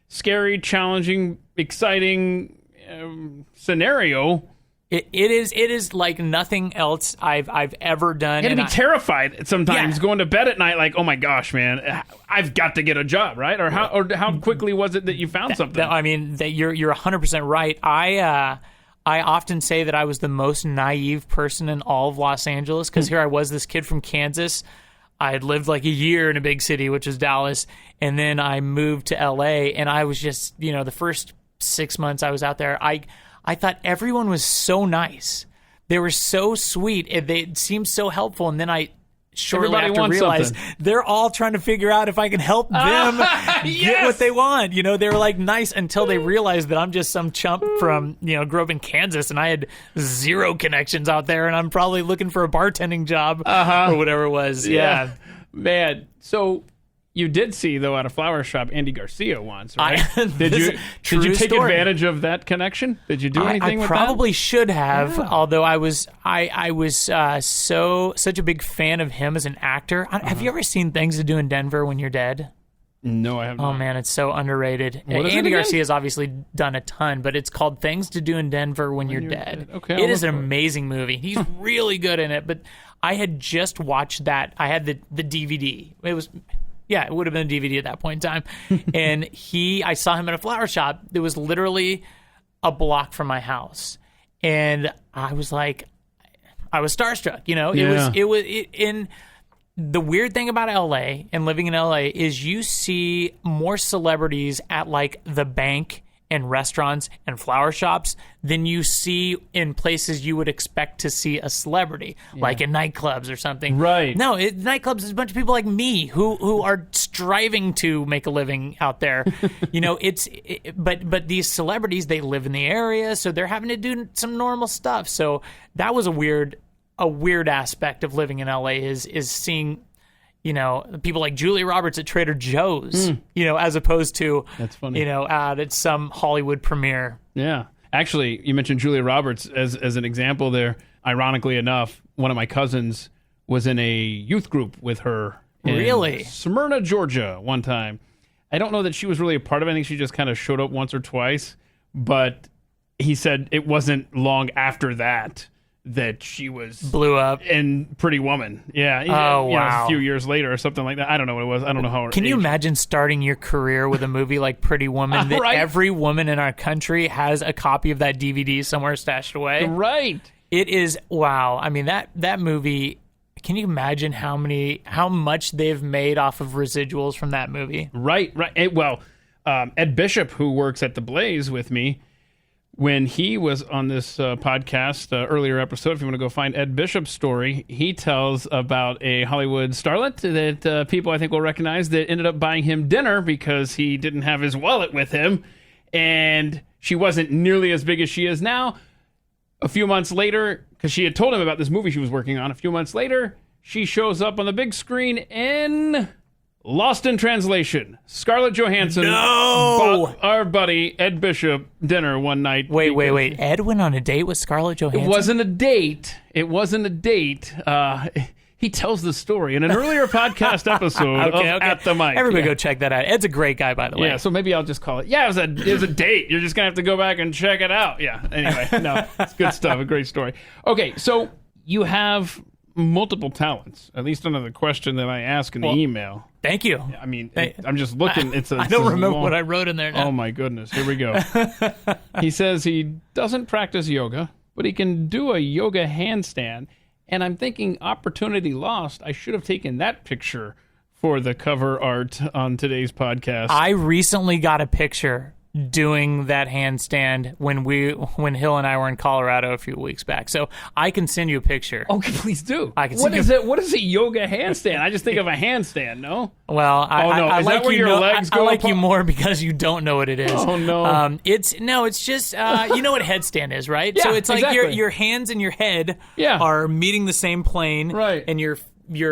scary, challenging, exciting scenario. It is like nothing else I've ever done. You had to be terrified sometimes going to bed at night like, oh my gosh, man, I've got to get a job, right? Or how quickly was it that you found something? You're 100% right. I often say that I was the most naive person in all of Los Angeles because here I was, this kid from Kansas. I had lived like a year in a big city, which is Dallas, and then I moved to LA, and I was just, the first 6 months I was out there, I thought everyone was so nice. They were so sweet. They seemed so helpful. And then I shortly after realized they're all trying to figure out if I can help them get what they want. They were like nice until they realized that I'm just some chump from, grew up in Kansas and I had zero connections out there and I'm probably looking for a bartending job or whatever it was. Yeah. Man. So you did see, though, at a flower shop, Andy Garcia once, right? Did you take advantage of that connection? Did you do anything with that? I probably should have, although I was such a big fan of him as an actor. Have you ever seen Things to Do in Denver When You're Dead? No, I have not. Oh, man, it's so underrated. Andy Garcia has obviously done a ton, but it's called Things to Do in Denver When You're Dead. Okay, it is an amazing movie. He's really good in it, but I had just watched that. I had the DVD. It would have been a DVD at that point in time. And I saw him at a flower shop that was literally a block from my house. And I was starstruck, and the weird thing about LA and living in LA is you see more celebrities at like the bank and restaurants and flower shops than you see in places you would expect to see a celebrity, like in nightclubs or something. Right. No, nightclubs is a bunch of people like me who are striving to make a living out there. But these celebrities, they live in the area, so they're having to do some normal stuff. So that was a weird aspect of living in LA is seeing people like Julia Roberts at Trader Joe's, as opposed to, that's funny. At some Hollywood premiere. Yeah. Actually, you mentioned Julia Roberts as an example there. Ironically enough, one of my cousins was in a youth group with her in Really? Smyrna, Georgia one time. I don't know that she was really a part of it. I think she just kind of showed up once or twice. But he said it wasn't long after that she was blew up in Pretty Woman. Yeah. Oh, wow. A few years later or something like that. I don't know what it was. I don't know how. Can you imagine starting your career with a movie like Pretty Woman that Right. every woman in our country has a copy of that DVD somewhere stashed away? Right. It is, wow. I mean, that movie, can you imagine how much they've made off of residuals from that movie? Right. Ed Bishop, who works at The Blaze with me, when he was on this podcast, earlier episode, if you want to go find Ed Bishop's story, he tells about a Hollywood starlet that people I think will recognize that ended up buying him dinner because he didn't have his wallet with him, and she wasn't nearly as big as she is now. A few months later, because she had told him about this movie she was working on, a few months later, she shows up on the big screen in Lost in Translation. Scarlett Johansson bought our buddy Ed Bishop dinner one night. Wait. Ed went on a date with Scarlett Johansson? It wasn't a date. He tells the story in an earlier podcast episode of At the Mic. Everybody go check that out. Ed's a great guy, by the way. Yeah, so maybe I'll just call it. Yeah, it was a date. You're just going to have to go back and check it out. Yeah, anyway. No, it's good stuff. A great story. Okay, so you have multiple talents, at least under the question that I asked in the email. Thank you. I mean, I'm just looking. I don't remember what I wrote in there now. Oh, my goodness. Here we go. He says he doesn't practice yoga, but he can do a yoga handstand. And I'm thinking, opportunity lost. I should have taken that picture for the cover art on today's podcast. I recently got a picture doing that handstand when Hill and I were in Colorado a few weeks back. So I can send you a picture. Okay, please do. I can What is a yoga handstand? I just think of a handstand, no? Well, I Is like that where you your know, legs I go like up? you more because you don't know what it is. Oh, no. It's just you know what headstand is, right? Yeah, so it's like exactly. your hands and your head Yeah. are meeting the same plane, Right. and your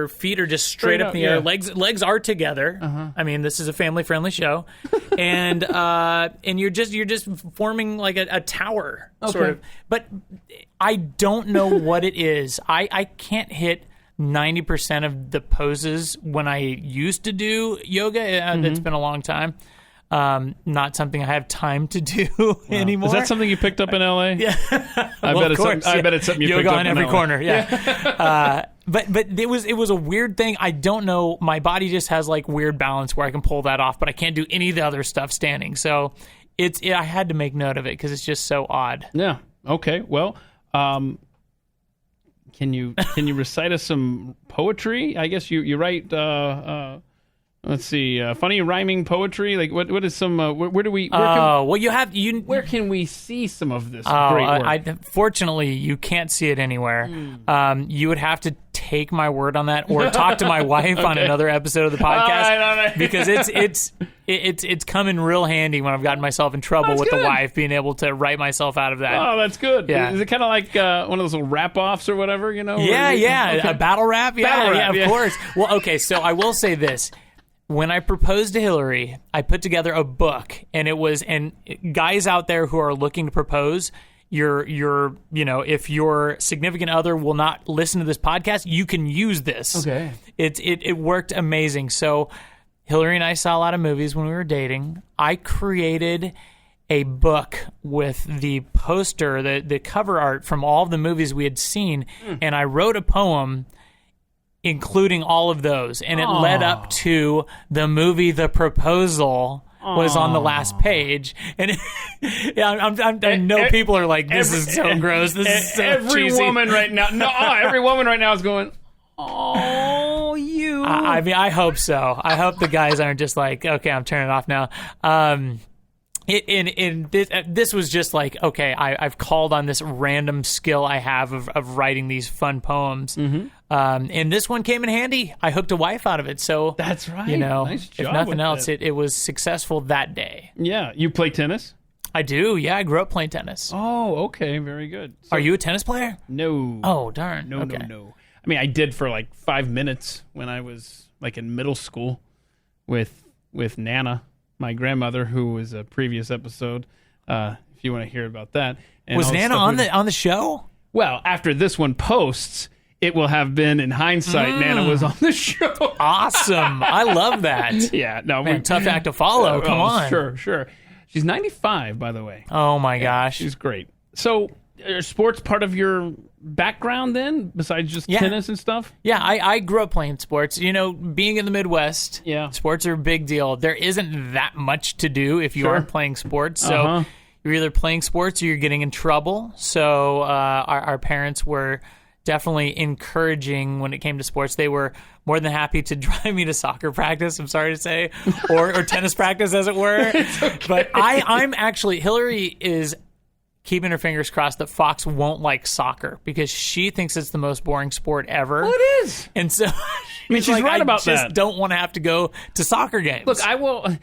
feet are just straight up in the yeah. air. Legs are together. I mean, this is a family friendly show, and you're just forming like a tower sort of. But I don't know what it is. I can't hit 90% of the poses when I used to do yoga. It's been a long time. Not something I have time to do anymore. Is that something you picked up in LA? Yeah. I bet it's something you yoga picked up on in every LA. corner. Yeah. But it was a weird thing. I don't know. My body just has like weird balance where I can pull that off, but I can't do any of the other stuff standing. So I had to make note of it because it's just so odd. Yeah. Okay. Well, can you recite us some poetry? I guess you write. Let's see, funny rhyming poetry. Like what is some? Where do we? Where can we see some of this great work? Fortunately, you can't see it anywhere. You would have to take my word on that, or talk to my wife on another episode of the podcast, all right. because it's come in real handy when I've gotten myself in trouble with the wife, being able to write myself out of that. Oh, that's good. Yeah. Is it kind of like one of those little rap-offs or whatever? You know? Yeah. Okay. A battle rap. Yeah, of course. Well, okay. So I will say this. When I proposed to Hilary, I put together a book, and guys out there who are looking to propose, if your significant other will not listen to this podcast, you can use this. Okay. It worked amazing. So Hilary and I saw a lot of movies when we were dating. I created a book with the poster, the cover art from all of the movies we had seen, and I wrote a poem including all of those, and it led up to the movie The Proposal was on the last page, and I know people are like, this is so gross, this is so every cheesy. woman right now every woman right now is going, oh, you. I mean, I hope so. I hope the guys aren't just like, okay, I'm turning it off now. This was just like, okay, I've called on this random skill I have of writing these fun poems. And this one came in handy. I hooked a wife out of it. So that's right. Nice job if nothing with else, it was successful that day. Yeah. You play tennis? I do. Yeah, I grew up playing tennis. Oh, okay. Very good. So, are you a tennis player? No. Oh, darn. No, okay. no. I mean, I did for like 5 minutes when I was like in middle school with Nana, my grandmother, who was a previous episode. If you want to hear about that. And was Nana on the show? Well, after this one posts, it will have been in hindsight. Nana was on the show. Awesome. I love that. Yeah, no, Man, tough act to follow. Come on. Sure. She's 95, by the way. Oh my gosh. She's great. So, sports part of your background then, besides just tennis and stuff? Yeah, I grew up playing sports. You know, being in the Midwest, sports are a big deal. There isn't that much to do if you aren't playing sports. So you're either playing sports or you're getting in trouble. So our parents were definitely encouraging when it came to sports. They were more than happy to drive me to soccer practice, I'm sorry to say, or tennis practice, as it were. Okay. But I'm actually, Hilary is keeping her fingers crossed that Fox won't like soccer because she thinks it's the most boring sport ever. Well, it is. And so she's right about that. I just don't want to have to go to soccer games. Look, I will...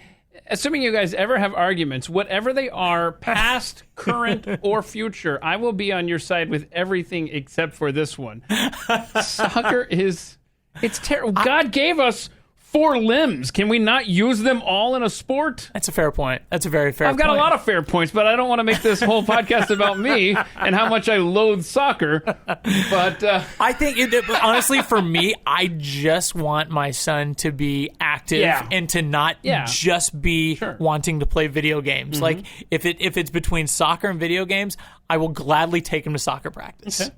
Assuming you guys ever have arguments, whatever they are, past, current, or future, I will be on your side with everything except for this one. Soccer is... It's terrible. God gave us 4 limbs. Can we not use them all in a sport? That's a fair point. That's a very fair point. I've got a lot of fair points, but I don't want to make this whole podcast about me and how much I loathe soccer. But I think, honestly, for me, I just want my son to be active and to not just be wanting to play video games. Mm-hmm. Like, if it's between soccer and video games, I will gladly take him to soccer practice. Okay.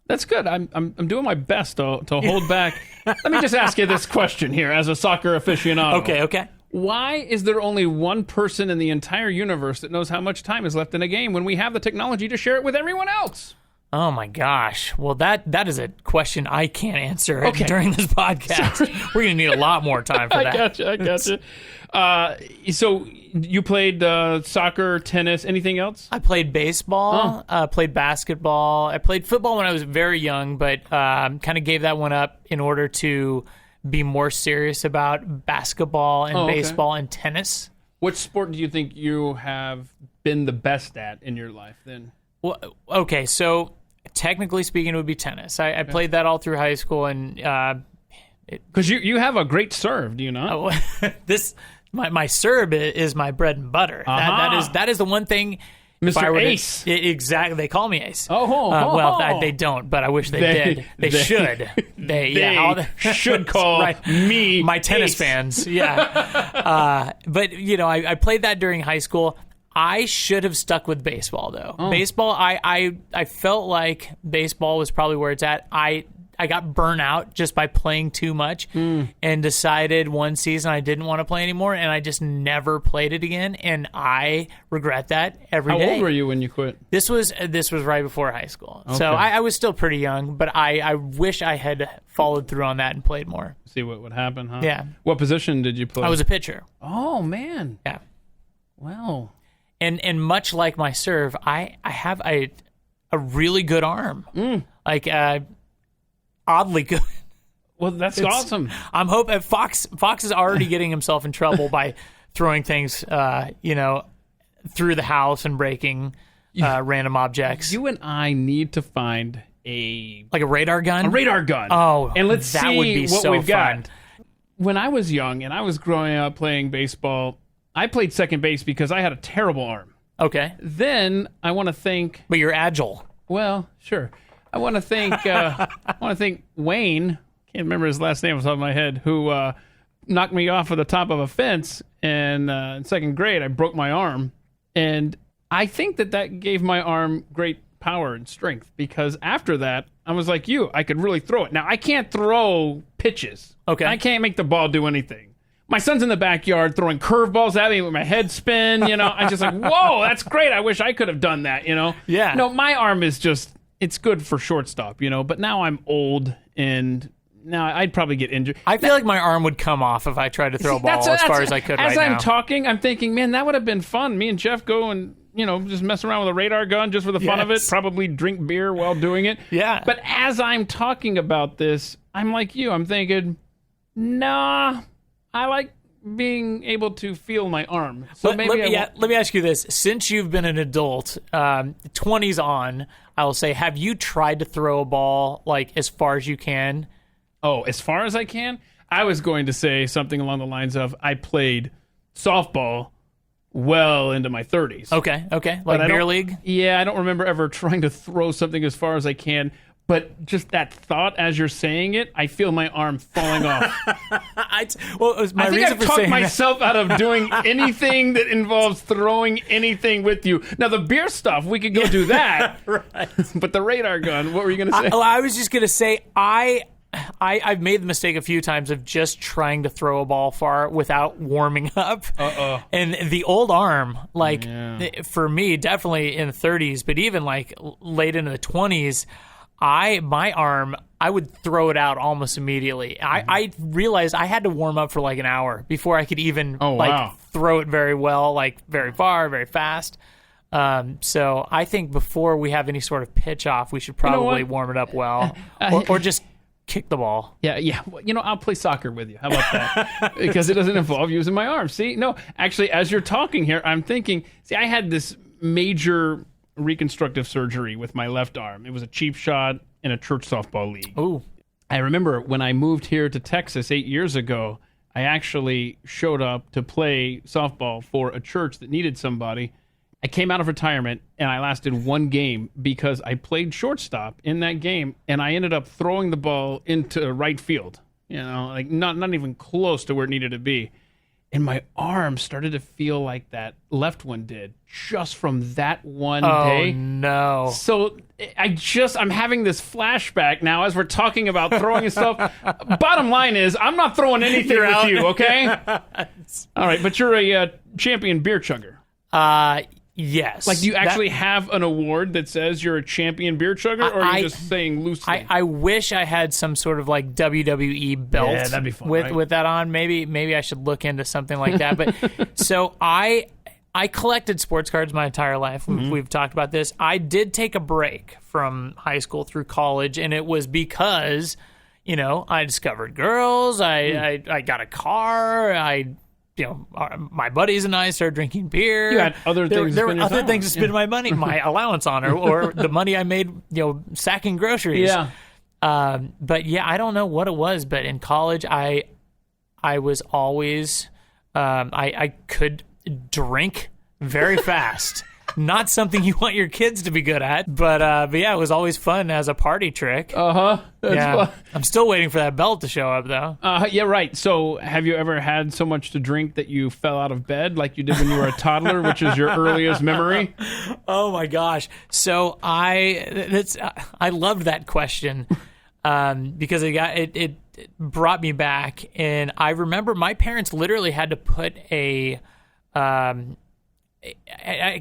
That's good. I'm doing my best to hold back. Let me just ask you this question here as a soccer aficionado. Okay. Why is there only one person in the entire universe that knows how much time is left in a game when we have the technology to share it with everyone else? Oh my gosh. Well, that is a question I can't answer during this podcast. We're going to need a lot more time for that. I gotcha. So you played soccer, tennis, anything else? I played baseball, played basketball. I played football when I was very young, but kind of gave that one up in order to be more serious about basketball and baseball and tennis. What sport do you think you have been the best at in your life then? Well, okay, so technically speaking, it would be tennis. I played that all through high school, and because you have a great serve, do you not? My serve is my bread and butter. That is the one thing. Mr. Ace. Exactly. They call me Ace. Well, they don't, but I wish they did. They should. They should call me my tennis Ace. Fans. Yeah. But, I played that during high school. I should have stuck with baseball, though. Baseball, I felt like baseball was probably where it's at. I got burnt out just by playing too much and decided one season I didn't want to play anymore, and I just never played it again, and I regret that every day. How old were you when you quit? This was right before high school. Okay. So I was still pretty young, but I wish I had followed through on that and played more. See what would happen, huh? Yeah. What position did you play? I was a pitcher. Oh, man. Yeah. Wow. And much like my serve, I have a really good arm. Like, oddly good. Well, that's awesome. I'm hoping Fox is already getting himself in trouble by throwing things, through the house and breaking random objects. You and I need to find a radar gun. A radar gun. Oh, and let's that see would be what so we've fun. got. When I was young and I was growing up playing baseball, I played second base because I had a terrible arm. Okay. Then I want to thank. But you're agile. Well, sure. I want to thank Wayne. Can't remember his last name off the top of my head. Who knocked me off of the top of a fence, and in second grade I broke my arm, and I think that gave my arm great power and strength because after that I was like you. I could really throw it. Now I can't throw pitches. Okay. I can't make the ball do anything. My son's in the backyard throwing curveballs at me with my head spin. I'm just like, whoa, that's great. I wish I could have done that. Yeah. No, my arm is just. It's good for shortstop, but now I'm old and now I'd probably get injured. I feel like my arm would come off if I tried to throw a ball as far as I could as right I'm now. talking, I'm thinking, man, that would have been fun. Me and Jeff go and, just mess around with a radar gun just for the fun of it. Probably drink beer while doing it. Yeah. But as I'm talking about this, I'm like you. I'm thinking, nah, I like being able to feel my arm. So let me ask you this. Since you've been an adult, 20s on, I will say, have you tried to throw a ball as far as you can? Oh, as far as I can? I was going to say something along the lines of I played softball well into my 30s. Okay. Like beer league? Yeah, I don't remember ever trying to throw something as far as I can. But just that thought as you're saying it, I feel my arm falling off. I think I've talked myself out of doing anything that involves throwing anything with you. Now, the beer stuff, we could go do that. Right. But the radar gun, what were you going to say? I was just going to say, I've made the mistake a few times of just trying to throw a ball far without warming up. And the old arm, for me, definitely in the 30s, but even like late into the 20s, my arm, I would throw it out almost immediately. I realized I had to warm up for like an hour before I could even throw it very well, like very far, very fast. So I think before we have any sort of pitch off, we should probably warm it up well, or just kick the ball. Yeah. Well, I'll play soccer with you. How about that? Because it doesn't involve using my arm. See? No, actually, as you're talking here, I'm thinking, I had this major reconstructive surgery with my left arm. It was a cheap shot in a church softball league. Ooh. I remember when I moved here to Texas 8 years ago, I actually showed up to play softball for a church that needed somebody. I came out of retirement, and I lasted one game because I played shortstop in that game, and I ended up throwing the ball into right field, not even close to where it needed to be. And my arm started to feel like that left one did just from that one day. Oh, no. So I'm having this flashback now as we're talking about throwing and stuff. Bottom line is, I'm not throwing anything with you, okay? All right, but you're a champion beer chugger. Yes. Like, do you actually have an award that says you're a champion beer chugger, or are you just saying loosely? I wish I had some sort of like WWE belt that'd be fun, with that on. Maybe I should look into something like that. But so I collected sports cards my entire life. We've talked about this. I did take a break from high school through college, and it was because, I discovered girls. I got a car. My buddies and I started drinking beer. You had other things. There were other things to spend my money, my allowance on, or the money I made, sacking groceries. Yeah. But yeah, I don't know what it was, but in college, I was always, I could drink very fast. Not something you want your kids to be good at, but yeah, it was always fun as a party trick. That's fun. I'm still waiting for that belt to show up, though. Yeah, right. So have you ever had so much to drink that you fell out of bed like you did when you were a toddler, which is your earliest memory? Oh, my gosh. So I loved that question because it brought me back. And I remember my parents literally had to put a... I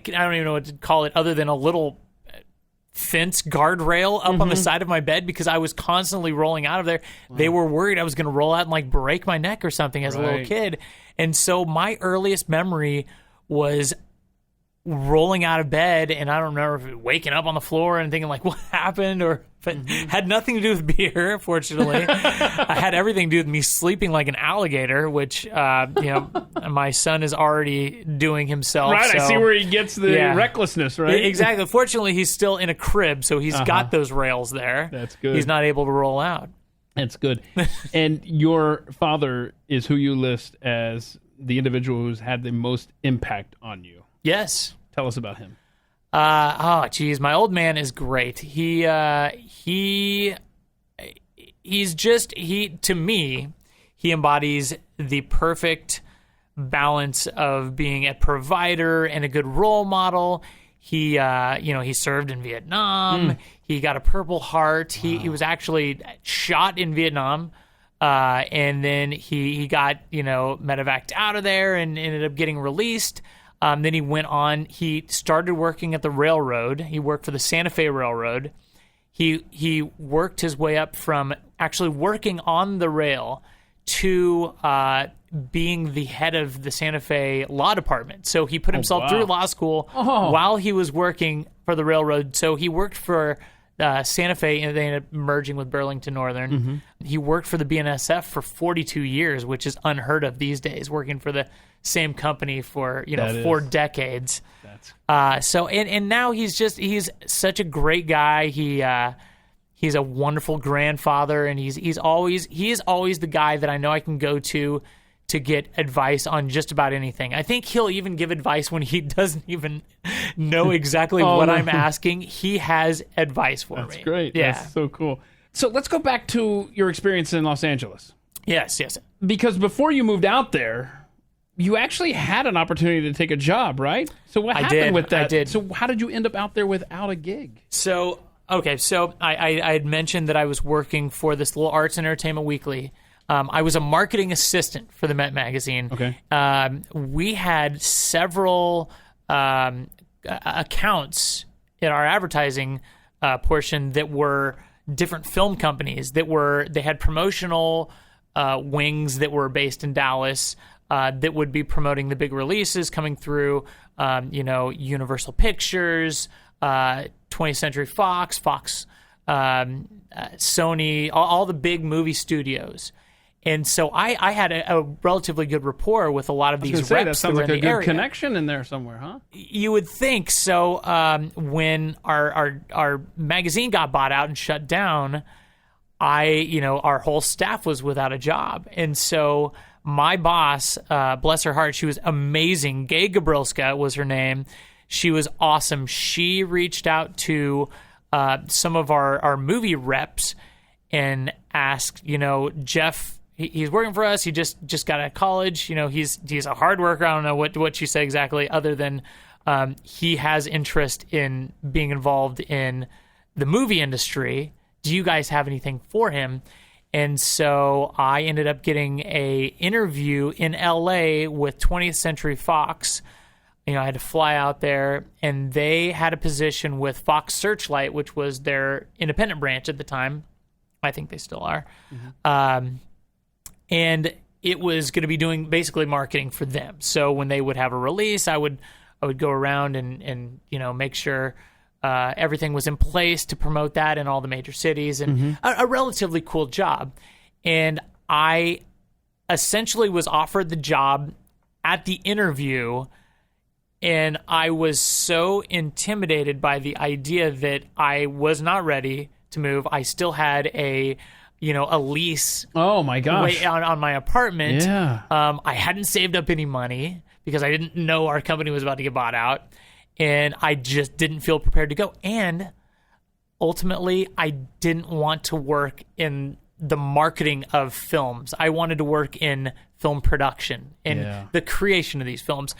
don't even know what to call it other than a little fence guardrail up on the side of my bed because I was constantly rolling out of there. Wow. They were worried I was going to roll out and like break my neck or something as a little kid. And so my earliest memory was rolling out of bed, and I don't remember waking up on the floor and thinking like, what happened? Or but had nothing to do with beer, fortunately. I had everything to do with me sleeping like an alligator, which my son is already doing himself. Right, so, I see where he gets the recklessness, right? Exactly. Fortunately, he's still in a crib, so he's got those rails there. That's good. He's not able to roll out. That's good. And your father is who you list as the individual who's had the most impact on you. Yes. Tell us about him. My old man is great. To me, he embodies the perfect balance of being a provider and a good role model. He served in Vietnam. He got a Purple Heart. Wow. He was actually shot in Vietnam. And then he got, medevaced out of there and ended up getting released. Then he went on. He started working at the railroad. He worked for the Santa Fe Railroad. He worked his way up from actually working on the rail to being the head of the Santa Fe Law Department. So he put himself through law school while he was working for the railroad. So he worked for Santa Fe, and they ended up merging with Burlington Northern. He worked for the BNSF for 42 years, which is unheard of these days, working for the same company for 4 decades. And now he's such a great guy. He's a wonderful grandfather, and he is always the guy that I know I can go to get advice on just about anything. I think he'll even give advice when he doesn't even know exactly what I'm asking. He has advice for me. That's great. Yeah. That's so cool. So let's go back to your experience in Los Angeles. Yes. Because before you moved out there, you actually had an opportunity to take a job, right? So what happened with that? I did. So how did you end up out there without a gig? So I had mentioned that I was working for this little arts and entertainment weekly. I was a marketing assistant for the Met magazine. Okay. We had several accounts in our advertising portion that were different film companies they had promotional wings that were based in Dallas that would be promoting the big releases coming through, Universal Pictures, 20th Century Fox, Sony, all the big movie studios. And so I had a relatively good rapport with a lot of these reps. That sounds like a good area. connection in there somewhere, huh? You would think so. When our magazine got bought out and shut down, our whole staff was without a job, and so my boss, bless her heart, she was amazing. Gay Gabrilska was her name. She was awesome. She reached out to some of our movie reps and asked, Jeff. He's working for us. He just got out of college. He's a hard worker. I don't know what you say exactly, other than he has interest in being involved in the movie industry. Do you guys have anything for him? And so I ended up getting a interview in LA with 20th Century Fox. I had to fly out there, and they had a position with Fox Searchlight, which was their independent branch at the time. I think they still are. Mm-hmm. And it was going to be doing basically marketing for them. So when they would have a release, I would go around and make sure everything was in place to promote that in all the major cities, and a relatively cool job. And I essentially was offered the job at the interview, and I was so intimidated by the idea that I was not ready to move. I still had a lease. Oh my gosh! On my apartment. Yeah. I hadn't saved up any money because I didn't know our company was about to get bought out, and I just didn't feel prepared to go. And ultimately, I didn't want to work in the marketing of films. I wanted to work in film production and the creation of these films.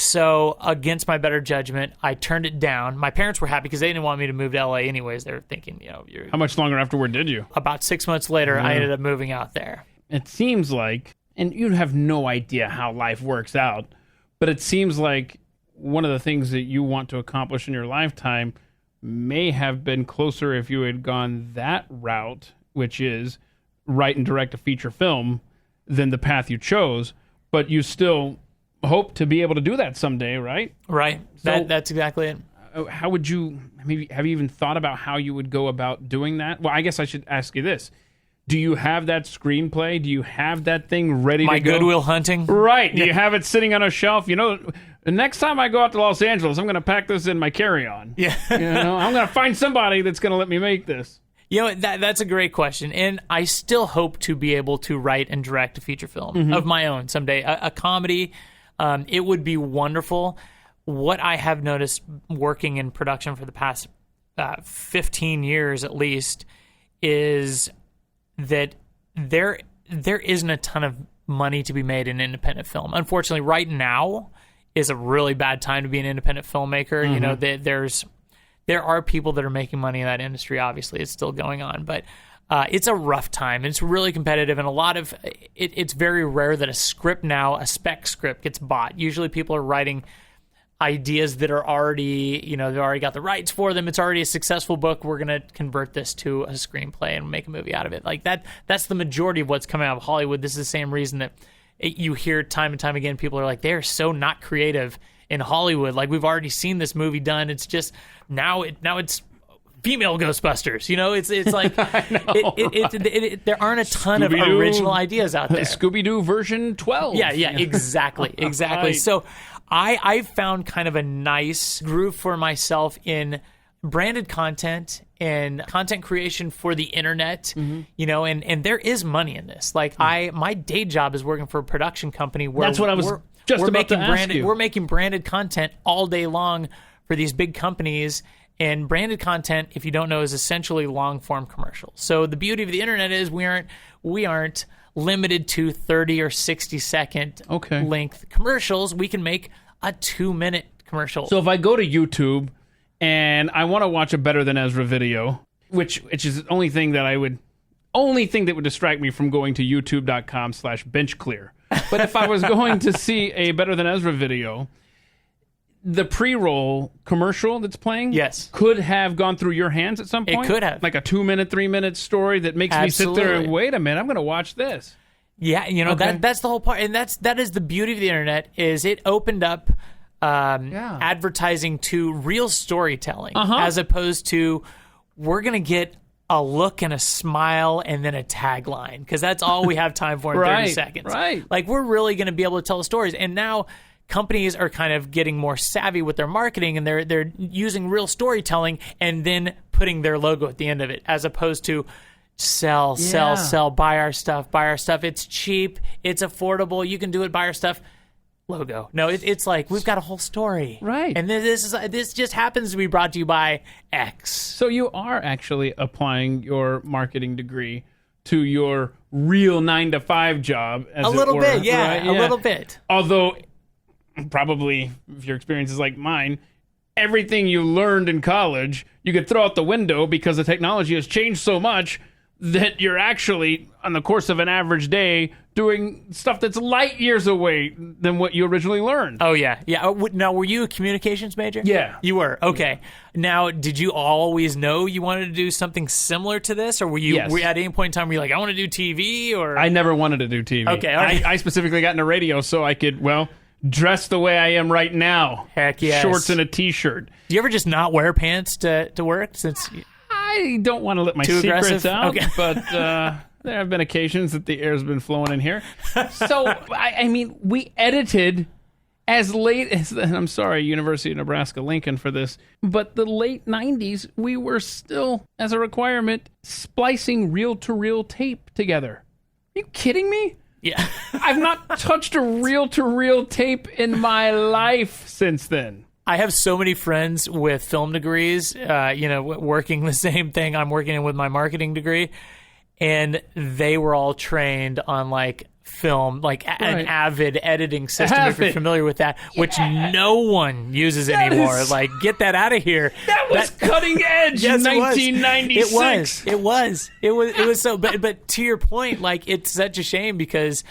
So against my better judgment, I turned it down. My parents were happy because they didn't want me to move to LA anyways. They were thinking, How much longer afterward did you? About 6 months later, I ended up moving out there. It seems like, and you have no idea how life works out, but it seems like one of the things that you want to accomplish in your lifetime may have been closer if you had gone that route, which is write and direct a feature film, than the path you chose. But you still hope to be able to do that someday, right? Right. So, that's exactly it. How would you, have you even thought about how you would go about doing that? Well, I guess I should ask you this. Do you have that screenplay? Do you have that thing ready to go? My Good Will Hunting? Right. Do you have it sitting on a shelf? The next time I go out to Los Angeles, I'm going to pack this in my carry-on. Yeah. I'm going to find somebody that's going to let me make this. That's a great question. And I still hope to be able to write and direct a feature film of my own someday. A comedy. It would be wonderful. What I have noticed working in production for the past 15 years at least is that there isn't a ton of money to be made in independent film. Unfortunately, right now is a really bad time to be an independent filmmaker. There are people that are making money in that industry. Obviously, it's still going on, but it's a rough time. It's really competitive, and a lot of it's very rare that a spec script gets bought. Usually, people are writing ideas that are already, they've already got the rights for them. It's already a successful book. We're going to convert this to a screenplay and make a movie out of it. Like that. That's the majority of what's coming out of Hollywood. This is the same reason that you hear time and time again, people are like, they're so not creative in Hollywood. Like, we've already seen this movie done. It's just now it's female Ghostbusters. It's like there aren't a ton of original ideas out there. Scooby-Doo version 12. Yeah, exactly. Right. So I found kind of a nice groove for myself in branded content and content creation for the internet, and there is money in this. Like my day job is working for a production company where that's what I was just about to ask you. We're making branded content all day long for these big companies. And branded content, if you don't know, is essentially long-form commercials. So the beauty of the internet is we aren't limited to 30 or 60-second length commercials. We can make a 2-minute commercial. So if I go to YouTube and I want to watch a Better Than Ezra video, which is the only thing that would distract me from going to youtube.com/benchclear. But if I was going to see a Better Than Ezra video, the pre-roll commercial that's playing could have gone through your hands at some point? It could have. Like a 2-minute, 3-minute story that makes me sit there and wait a minute, I'm going to watch this. Yeah, that's the whole part. And that is the beauty of the internet, is it opened up advertising to real storytelling as opposed to we're going to get a look and a smile and then a tagline, because that's all we have time for in 30 seconds. Right. Like, we're really going to be able to tell the stories. And now companies are kind of getting more savvy with their marketing, and they're using real storytelling and then putting their logo at the end of it, as opposed to sell, buy our stuff. It's cheap, it's affordable, you can do it, buy our stuff. Logo. No, it's like we've got a whole story. Right. And this just happens to be brought to you by X. So you are actually applying your marketing degree to your real 9-to-5 job, as a little it were, bit, yeah, right? a little bit. Although, probably, if your experience is like mine, everything you learned in college, you could throw out the window because the technology has changed so much that you're actually, on the course of an average day, doing stuff that's light years away than what you originally learned. Oh, yeah. Yeah. Now, were you a communications major? Yeah. You were? Okay. Yeah. Now, did you always know you wanted to do something similar to this? Or were you at any point in time, were you like, I want to do TV? Or I never wanted to do TV. Okay. All right. I specifically got into radio so I could, dress the way I am right now. Heck yes. Shorts and a T-shirt. Do you ever just not wear pants to work? I don't want to let my secrets out, but there have been occasions that the air's been flowing in here. So, I mean, we edited as late as, and I'm sorry, University of Nebraska-Lincoln for this, but the late 90s, we were still, as a requirement, splicing reel-to-reel tape together. Are you kidding me? Yeah. I've not touched a reel-to-reel tape in my life since then. I have so many friends with film degrees, working the same thing I'm working in with my marketing degree, and they were all trained on film, an Avid editing system, if you're familiar with that, which no one uses anymore. Get that out of here. That was cutting edge in 1996. It was so, but to your point, it's such a shame because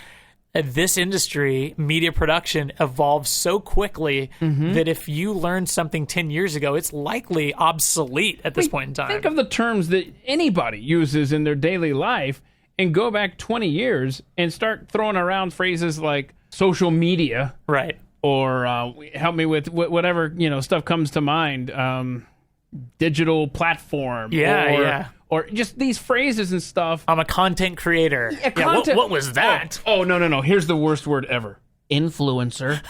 this industry, media production, evolves so quickly that if you learned something 10 years ago, it's likely obsolete at this point in time. Think of the terms that anybody uses in their daily life and go back 20 years and start throwing around phrases like social media. Right. Or help me with whatever, stuff comes to mind. Digital platform. Yeah. Or just these phrases and stuff. I'm a content creator. What was that? Oh, no. Here's the worst word ever. Influencer.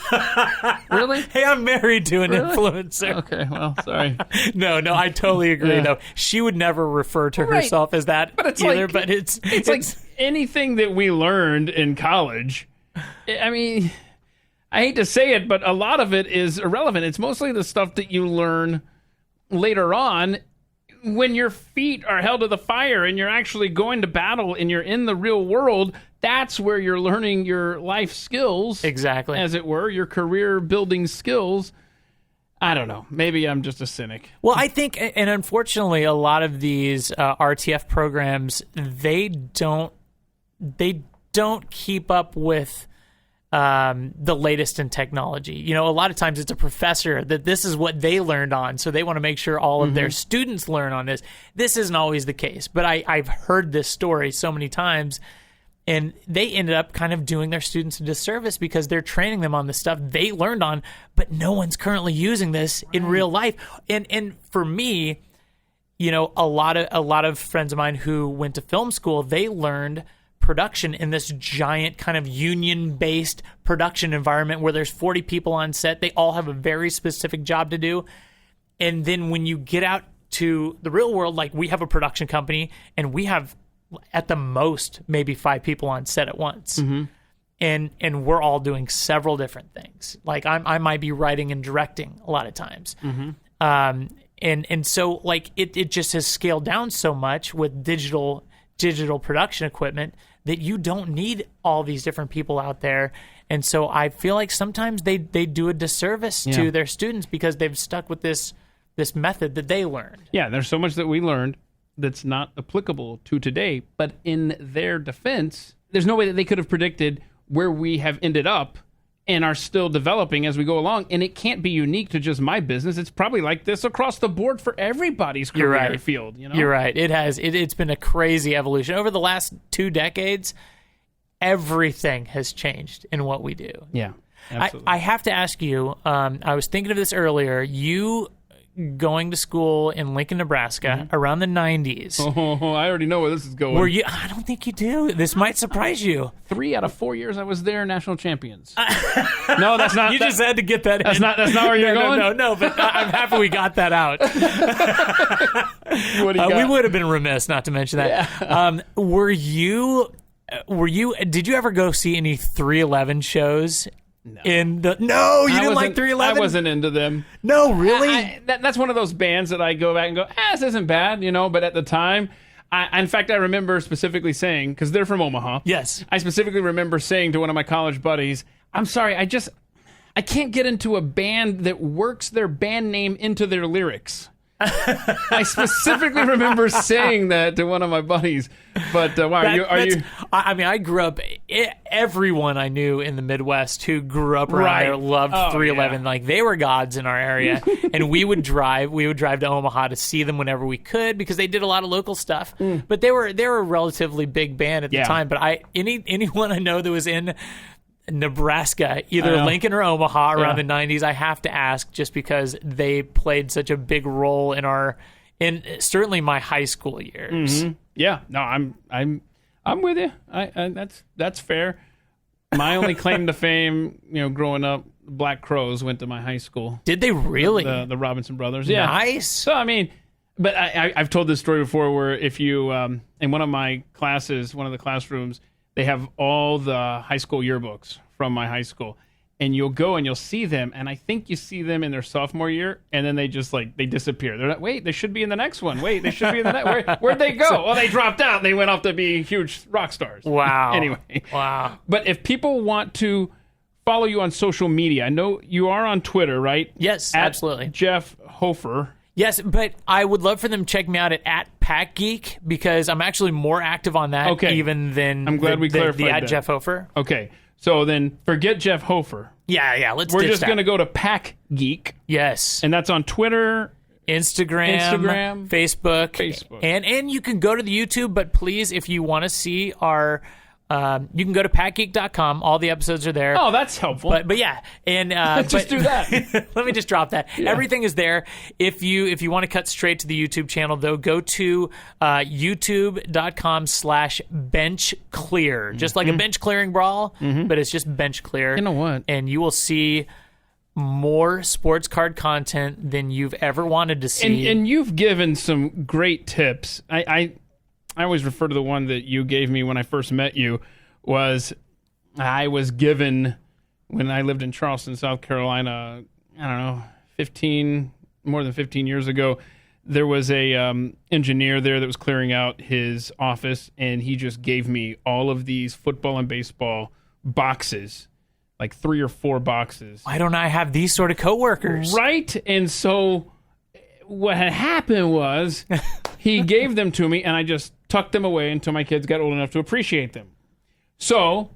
Really? Hey, I'm married to an influencer. Okay, well, sorry. No, I totally agree, though. She would never refer to herself as that either, but it's like anything that we learned in college. I mean, I hate to say it, but a lot of it is irrelevant. It's mostly the stuff that you learn later on when your feet are held to the fire and you're actually going to battle and you're in the real world. That's where you're learning your life skills. Exactly. As it were, your career building skills. I don't know. Maybe I'm just a cynic. Well, I think, and unfortunately, a lot of these RTF programs, they don't keep up with the latest in technology. A lot of times it's a professor that this is what they learned on, so they want to make sure all of their students learn on this. This isn't always the case, but I've heard this story so many times, and they ended up kind of doing their students a disservice because they're training them on the stuff they learned on, but no one's currently using this in real life. And for me, a lot of friends of mine who went to film school, they learned production in this giant kind of union-based production environment where there's 40 people on set. They all have a very specific job to do. And then when you get out to the real world, we have a production company and we have at the most maybe 5 people on set at once. and we're all doing several different things. Like I might be writing and directing a lot of times. And so like it just has scaled down so much with digital production equipment that you don't need all these different people out there. And so I feel like sometimes they do a disservice to their students because they've stuck with this method that they learned. Yeah, there's so much that we learned that's not applicable to today. But in their defense, there's no way that they could have predicted where we have ended up and are still developing as we go along. And it can't be unique to just my business. It's probably like this across the board for everybody's career field. You know? You're right. It has. It's been a crazy evolution. Over the last 2 decades, everything has changed in what we do. Yeah, absolutely. I have to ask you, I was thinking of this earlier, you going to school in Lincoln, Nebraska around the 90s. Oh, I already know where this is going. Were you? I don't think you do. This might surprise you. 3 out of 4 years I was there, national champions. No, that's not. You just had to get that that's in. Not where you're going? No, but I'm happy we got that out. What do you got? We would have been remiss not to mention that. Yeah. Did you ever go see any 311 shows? No. You didn't like 311? I wasn't into them. No, really? That's one of those bands that I go back and go, this isn't bad, but at the time, in fact, I remember specifically saying, because they're from Omaha. Yes. I specifically remember saying to one of my college buddies, I'm sorry, I can't get into a band that works their band name into their lyrics. I specifically remember saying that to one of my buddies. But are you? I mean, I grew up. Everyone I knew in the Midwest who grew up around there loved 311. Yeah. Like they were gods in our area, and we would drive to Omaha to see them whenever we could because they did a lot of local stuff. But they were a relatively big band at the time. But anyone I know that was in Nebraska, either Lincoln or Omaha around the 90s, I have to ask just because they played such a big role in certainly my high school years. Mm-hmm. Yeah, no, I'm with you. That's fair. My only claim to fame, growing up, Black Crowes went to my high school. Did they really? The Robinson Brothers. Yeah. Nice. So I mean, but I've told this story before where if you in one of my classes, one of the classrooms, they have all the high school yearbooks from my high school. And you'll go and you'll see them, and I think you see them in their sophomore year, and then they just, they disappear. They're like, wait, they should be in the next one. Wait, they should be in the next Where'd they go? Well, they dropped out, and they went off to be huge rock stars. Wow. Anyway. Wow. But if people want to follow you on social media, I know you are on Twitter, right? Yes, absolutely. Jeff Hofer. Yes, but I would love for them to check me out at Pack Geek because I'm actually more active on that even than I'm glad we clarified the that. Jeff Hofer. Okay, so then forget Jeff Hofer. Yeah, We're just going to go to Pack Geek. Yes. And that's on Twitter, Instagram, Facebook. And you can go to the YouTube, but please, if you want to see our... you can go to packgeek.com. All the episodes are there. Oh, that's helpful. But yeah, and just do that. Let me just drop that. Yeah. Everything is there. If you want to cut straight to the YouTube channel, though, go to youtube.com/bench clear. Just like a bench clearing brawl, but it's just bench clear. You know what? And you will see more sports card content than you've ever wanted to see. And you've given some great tips. I always refer to the one that you gave me when I first met you. I was given when I lived in Charleston, South Carolina, I don't know, more than 15 years ago. There was a engineer there that was clearing out his office, and he just gave me all of these football and baseball boxes, like 3 or 4 boxes. Why don't I have these sort of coworkers? Right, and so what had happened was he gave them to me, and I just tucked them away until my kids got old enough to appreciate them. So,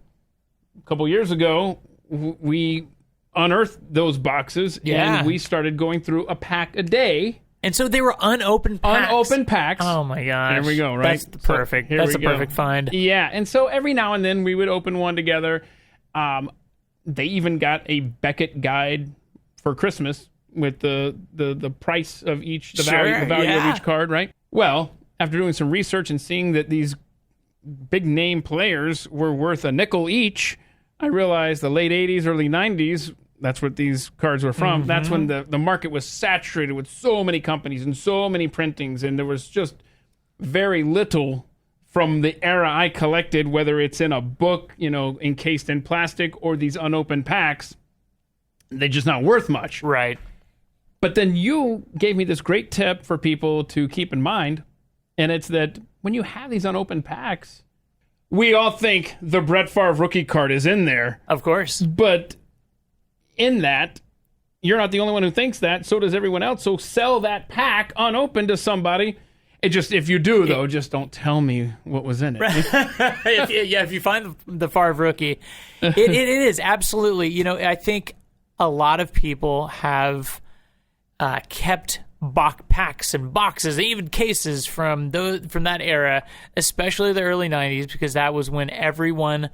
a couple years ago, we unearthed those boxes, and we started going through a pack a day. And so they were unopened packs. Unopened packs. Oh, my gosh. There we go, right? That's perfect. That's a perfect find. Yeah, and so every now and then we would open one together. They even got a Beckett guide for Christmas with the price of each, the value of each card, right? Well, after doing some research and seeing that these big name players were worth a nickel each, I realized the late 80s, early 90s, that's what these cards were from. That's when the market was saturated with so many companies and so many printings, and there was just very little from the era I collected, whether it's in a book, encased in plastic, or these unopened packs, they're just not worth much. Right. But then you gave me this great tip for people to keep in mind, and it's that when you have these unopened packs, we all think the Brett Favre rookie card is in there. Of course. But in that, you're not the only one who thinks that. So does everyone else. So sell that pack unopened to somebody. If you do, though, just don't tell me what was in it. If you find the Favre rookie, it is absolutely. I think a lot of people have kept packs and boxes, and even cases from that era, especially the early 90s, because that was when everyone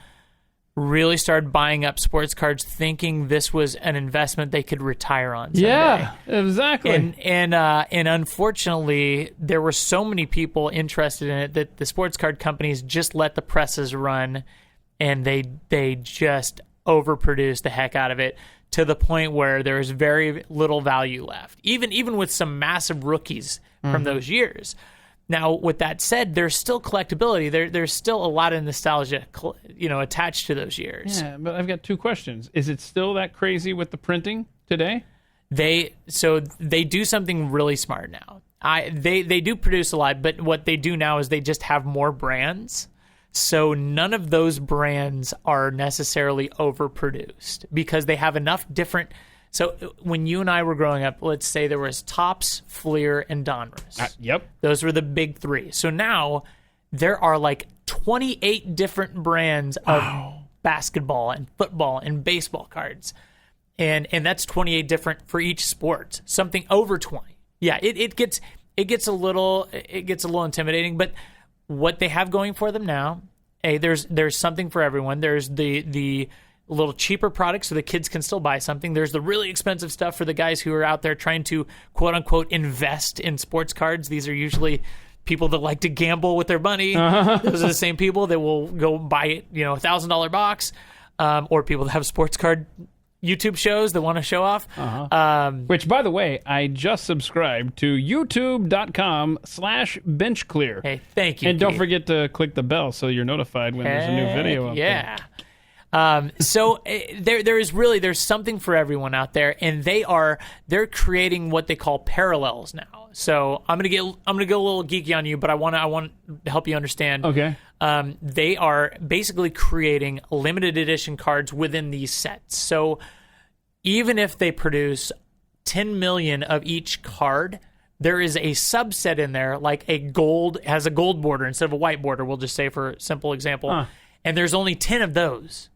really started buying up sports cards, thinking this was an investment they could retire on someday. Yeah, exactly. And unfortunately, there were so many people interested in it that the sports card companies just let the presses run, and they just overproduced the heck out of it to the point where there is very little value left, even with some massive rookies from those years. Now, with that said, there's still collectability. There's still a lot of nostalgia, attached to those years. Yeah, but I've got two questions. Is it still that crazy with the printing today? They do something really smart now. They do produce a lot, but what they do now is they just have more brands. So none of those brands are necessarily overproduced because they have enough different. So when you and I were growing up, let's say there was Topps, Fleer, and Donruss. Yep. Those were the big three. So now there are like 28 different brands of basketball and football and baseball cards. And that's 28 different for each sport. Something over 20. Yeah, it gets a little intimidating, but what they have going for them now, there's something for everyone. There's the a little cheaper products so the kids can still buy something. There's the really expensive stuff for the guys who are out there trying to, quote unquote, invest in sports cards. These are usually people that like to gamble with their money. Those are the same people that will go buy, $1,000 box, or people that have sports card YouTube shows that want to show off. Which, by the way, I just subscribed to youtube.com/benchclear. Hey, thank you. And don't forget to click the bell so you're notified when there's a new video up there. So there's something for everyone out there, and they're creating what they call parallels now. So I'm gonna go a little geeky on you, but I want to help you understand. Okay. They are basically creating limited edition cards within these sets. So even if they produce 10 million of each card, there is a subset in there, like has a gold border instead of a white border. We'll just say for a simple example, and there's only 10 of those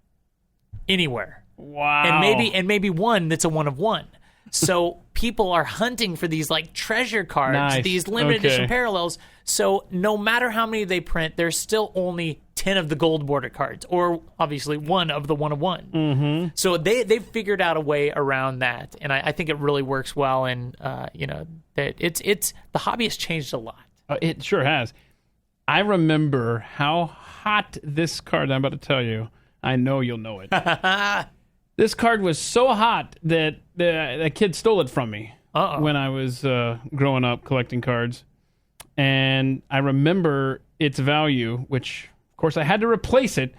anywhere. Wow. And maybe one that's a one of one. So people are hunting for these like treasure cards, these limited edition parallels. So no matter how many they print, there's still only 10 of the gold border cards, or obviously one of the one of one. Mm-hmm. So they've figured out a way around that, and I think it really works well. And that it's the hobby has changed a lot. It sure has. I remember how hot this card I'm about to tell you. I know you'll know it. This card was so hot that the kid stole it from me when I was growing up collecting cards. And I remember its value, which, of course, I had to replace it.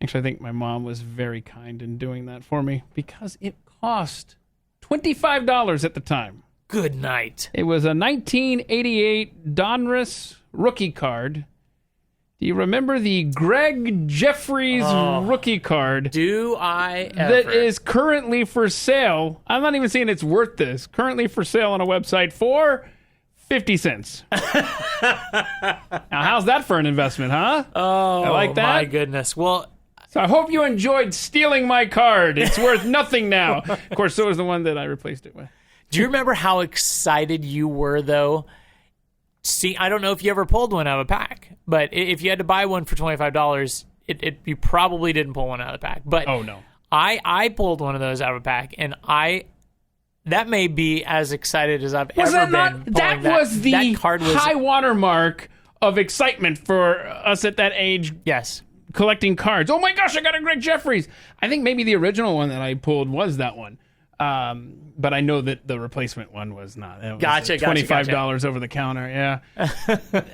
Actually, I think my mom was very kind in doing that for me because it cost $25 at the time. Good night. It was a 1988 Donruss rookie card. Do you remember the Greg Jeffries rookie card? Do I ever? That is currently for sale. I'm not even saying it's worth this. Currently for sale on a website for 50 cents. Now, how's that for an investment, huh? Oh, I like that. My goodness. Well, so I hope you enjoyed stealing my card. It's worth nothing now. Of course, so is the one that I replaced it with. Do you remember how excited you were, though? See, I don't know if you ever pulled one out of a pack, but if you had to buy one for $25, you probably didn't pull one out of the pack. But oh no, I pulled one of those out of a pack, and that may be as excited as I've ever been. That was the high watermark of excitement for us at that age. Yes, collecting cards. Oh my gosh, I got a Greg Jeffries. I think maybe the original one that I pulled was that one. But I know that the replacement one was not. It was Gotcha. $25 over the counter. Yeah.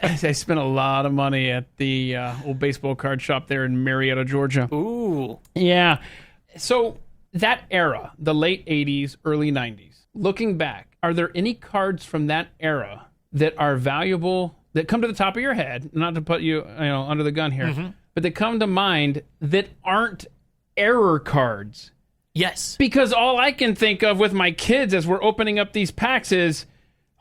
I spent a lot of money at the old baseball card shop there in Marietta, Georgia. Ooh. Yeah. So that era, the late 80s, early 90s, looking back, are there any cards from that era that are valuable, that come to the top of your head, not to put you under the gun here, but that come to mind that aren't error cards? Yes. Because all I can think of with my kids as we're opening up these packs is,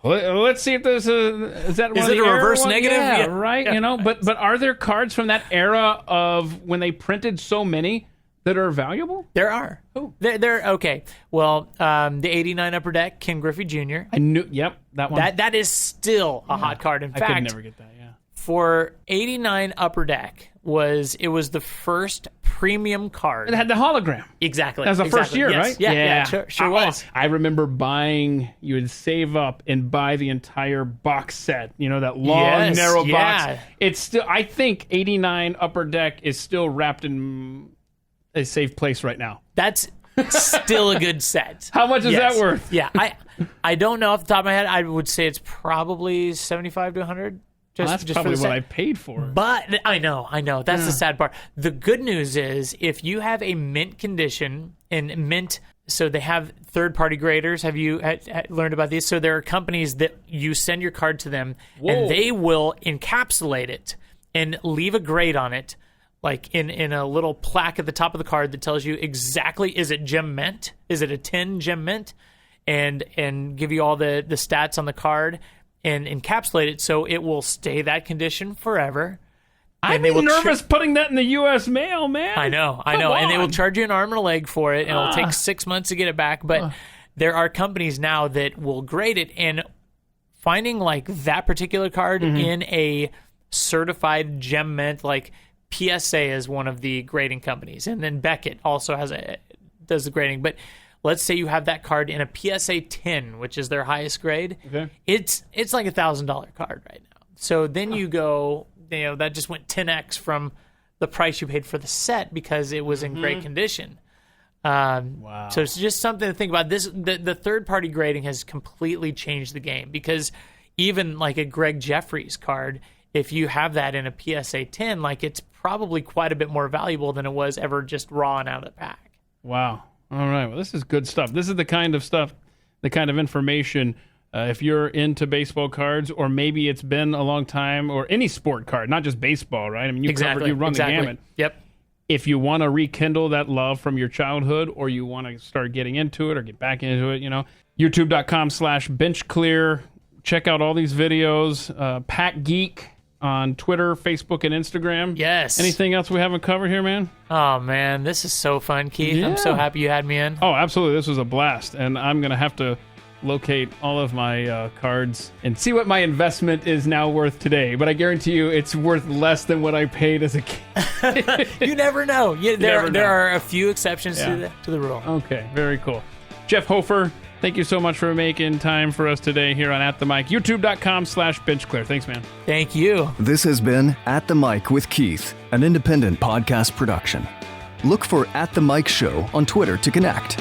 let's see if there's is that one Is of it the a error reverse one? negative? Yeah, Yeah. right. Yeah. But are there cards from that era of when they printed so many that are valuable? There are. Oh. They're okay. Well, the 89 Upper Deck, Ken Griffey Jr. I knew. Yep, that one. That is still a hot card. In I fact, could never get that. Yeah. for 89 Upper Deck was the first premium card. It had the hologram. Exactly. That was the first year, Yes. right? Yeah, sure was. I remember buying, you would save up and buy the entire box set, that long, Yes, narrow yeah. box. It's still, I think 89 Upper Deck is still wrapped in a safe place right now. That's still a good set. How much is that worth? Yeah, I don't know off the top of my head. I would say it's probably 75 to 100. Well, that's probably what I paid for. But I know. That's the sad part. The good news is if you have a mint condition, and mint, so they have third-party graders. Have you learned about these? So there are companies that you send your card to them, and they will encapsulate it and leave a grade on it, like in a little plaque at the top of the card that tells you exactly, is it gem mint? Is it a 10 gem mint? And give you all the stats on the card. And encapsulate it so it will stay that condition forever. I'm nervous putting that in the U.S. mail, man. I know. Come And they will on. charge you an arm and a leg for it, and it'll take 6 months to get it back. But there are companies now that will grade it, and finding like that particular card in a certified gem mint, like PSA is one of the grading companies, and then Beckett also does the grading. But let's say you have that card in a PSA 10, which is their highest grade. Okay. It's like $1,000 card right now. So then you go, that just went 10x from the price you paid for the set because it was in great condition. Wow. So it's just something to think about. The third-party grading has completely changed the game because even like a Greg Jeffries card, if you have that in a PSA 10, like it's probably quite a bit more valuable than it was ever just raw and out of the pack. Wow. All right. Well, this is good stuff. This is the kind of stuff, the kind of information, if you're into baseball cards, or maybe it's been a long time, or any sport card, not just baseball, right? I mean, you run the gamut. Yep. If you want to rekindle that love from your childhood, or you want to start getting into it or get back into it, youtube.com/benchclear. Check out all these videos. Pack Geek on Twitter, Facebook, and Instagram. Yes. Anything else we haven't covered here, man? Oh, man, this is so fun, Keith. Yeah. I'm so happy you had me in. Oh, absolutely. This was a blast. And I'm going to have to locate all of my cards and see what my investment is now worth today. But I guarantee you it's worth less than what I paid as a kid. You never know. Never know. There are a few exceptions Yeah. to the rule. Okay, very cool. Jeff Hofer, thank you so much for making time for us today here on At The Mic. YouTube.com/benchclear. Thanks, man. Thank you. This has been At the Mic with Keith, an independent podcast production. Look for At the Mic Show on Twitter to connect.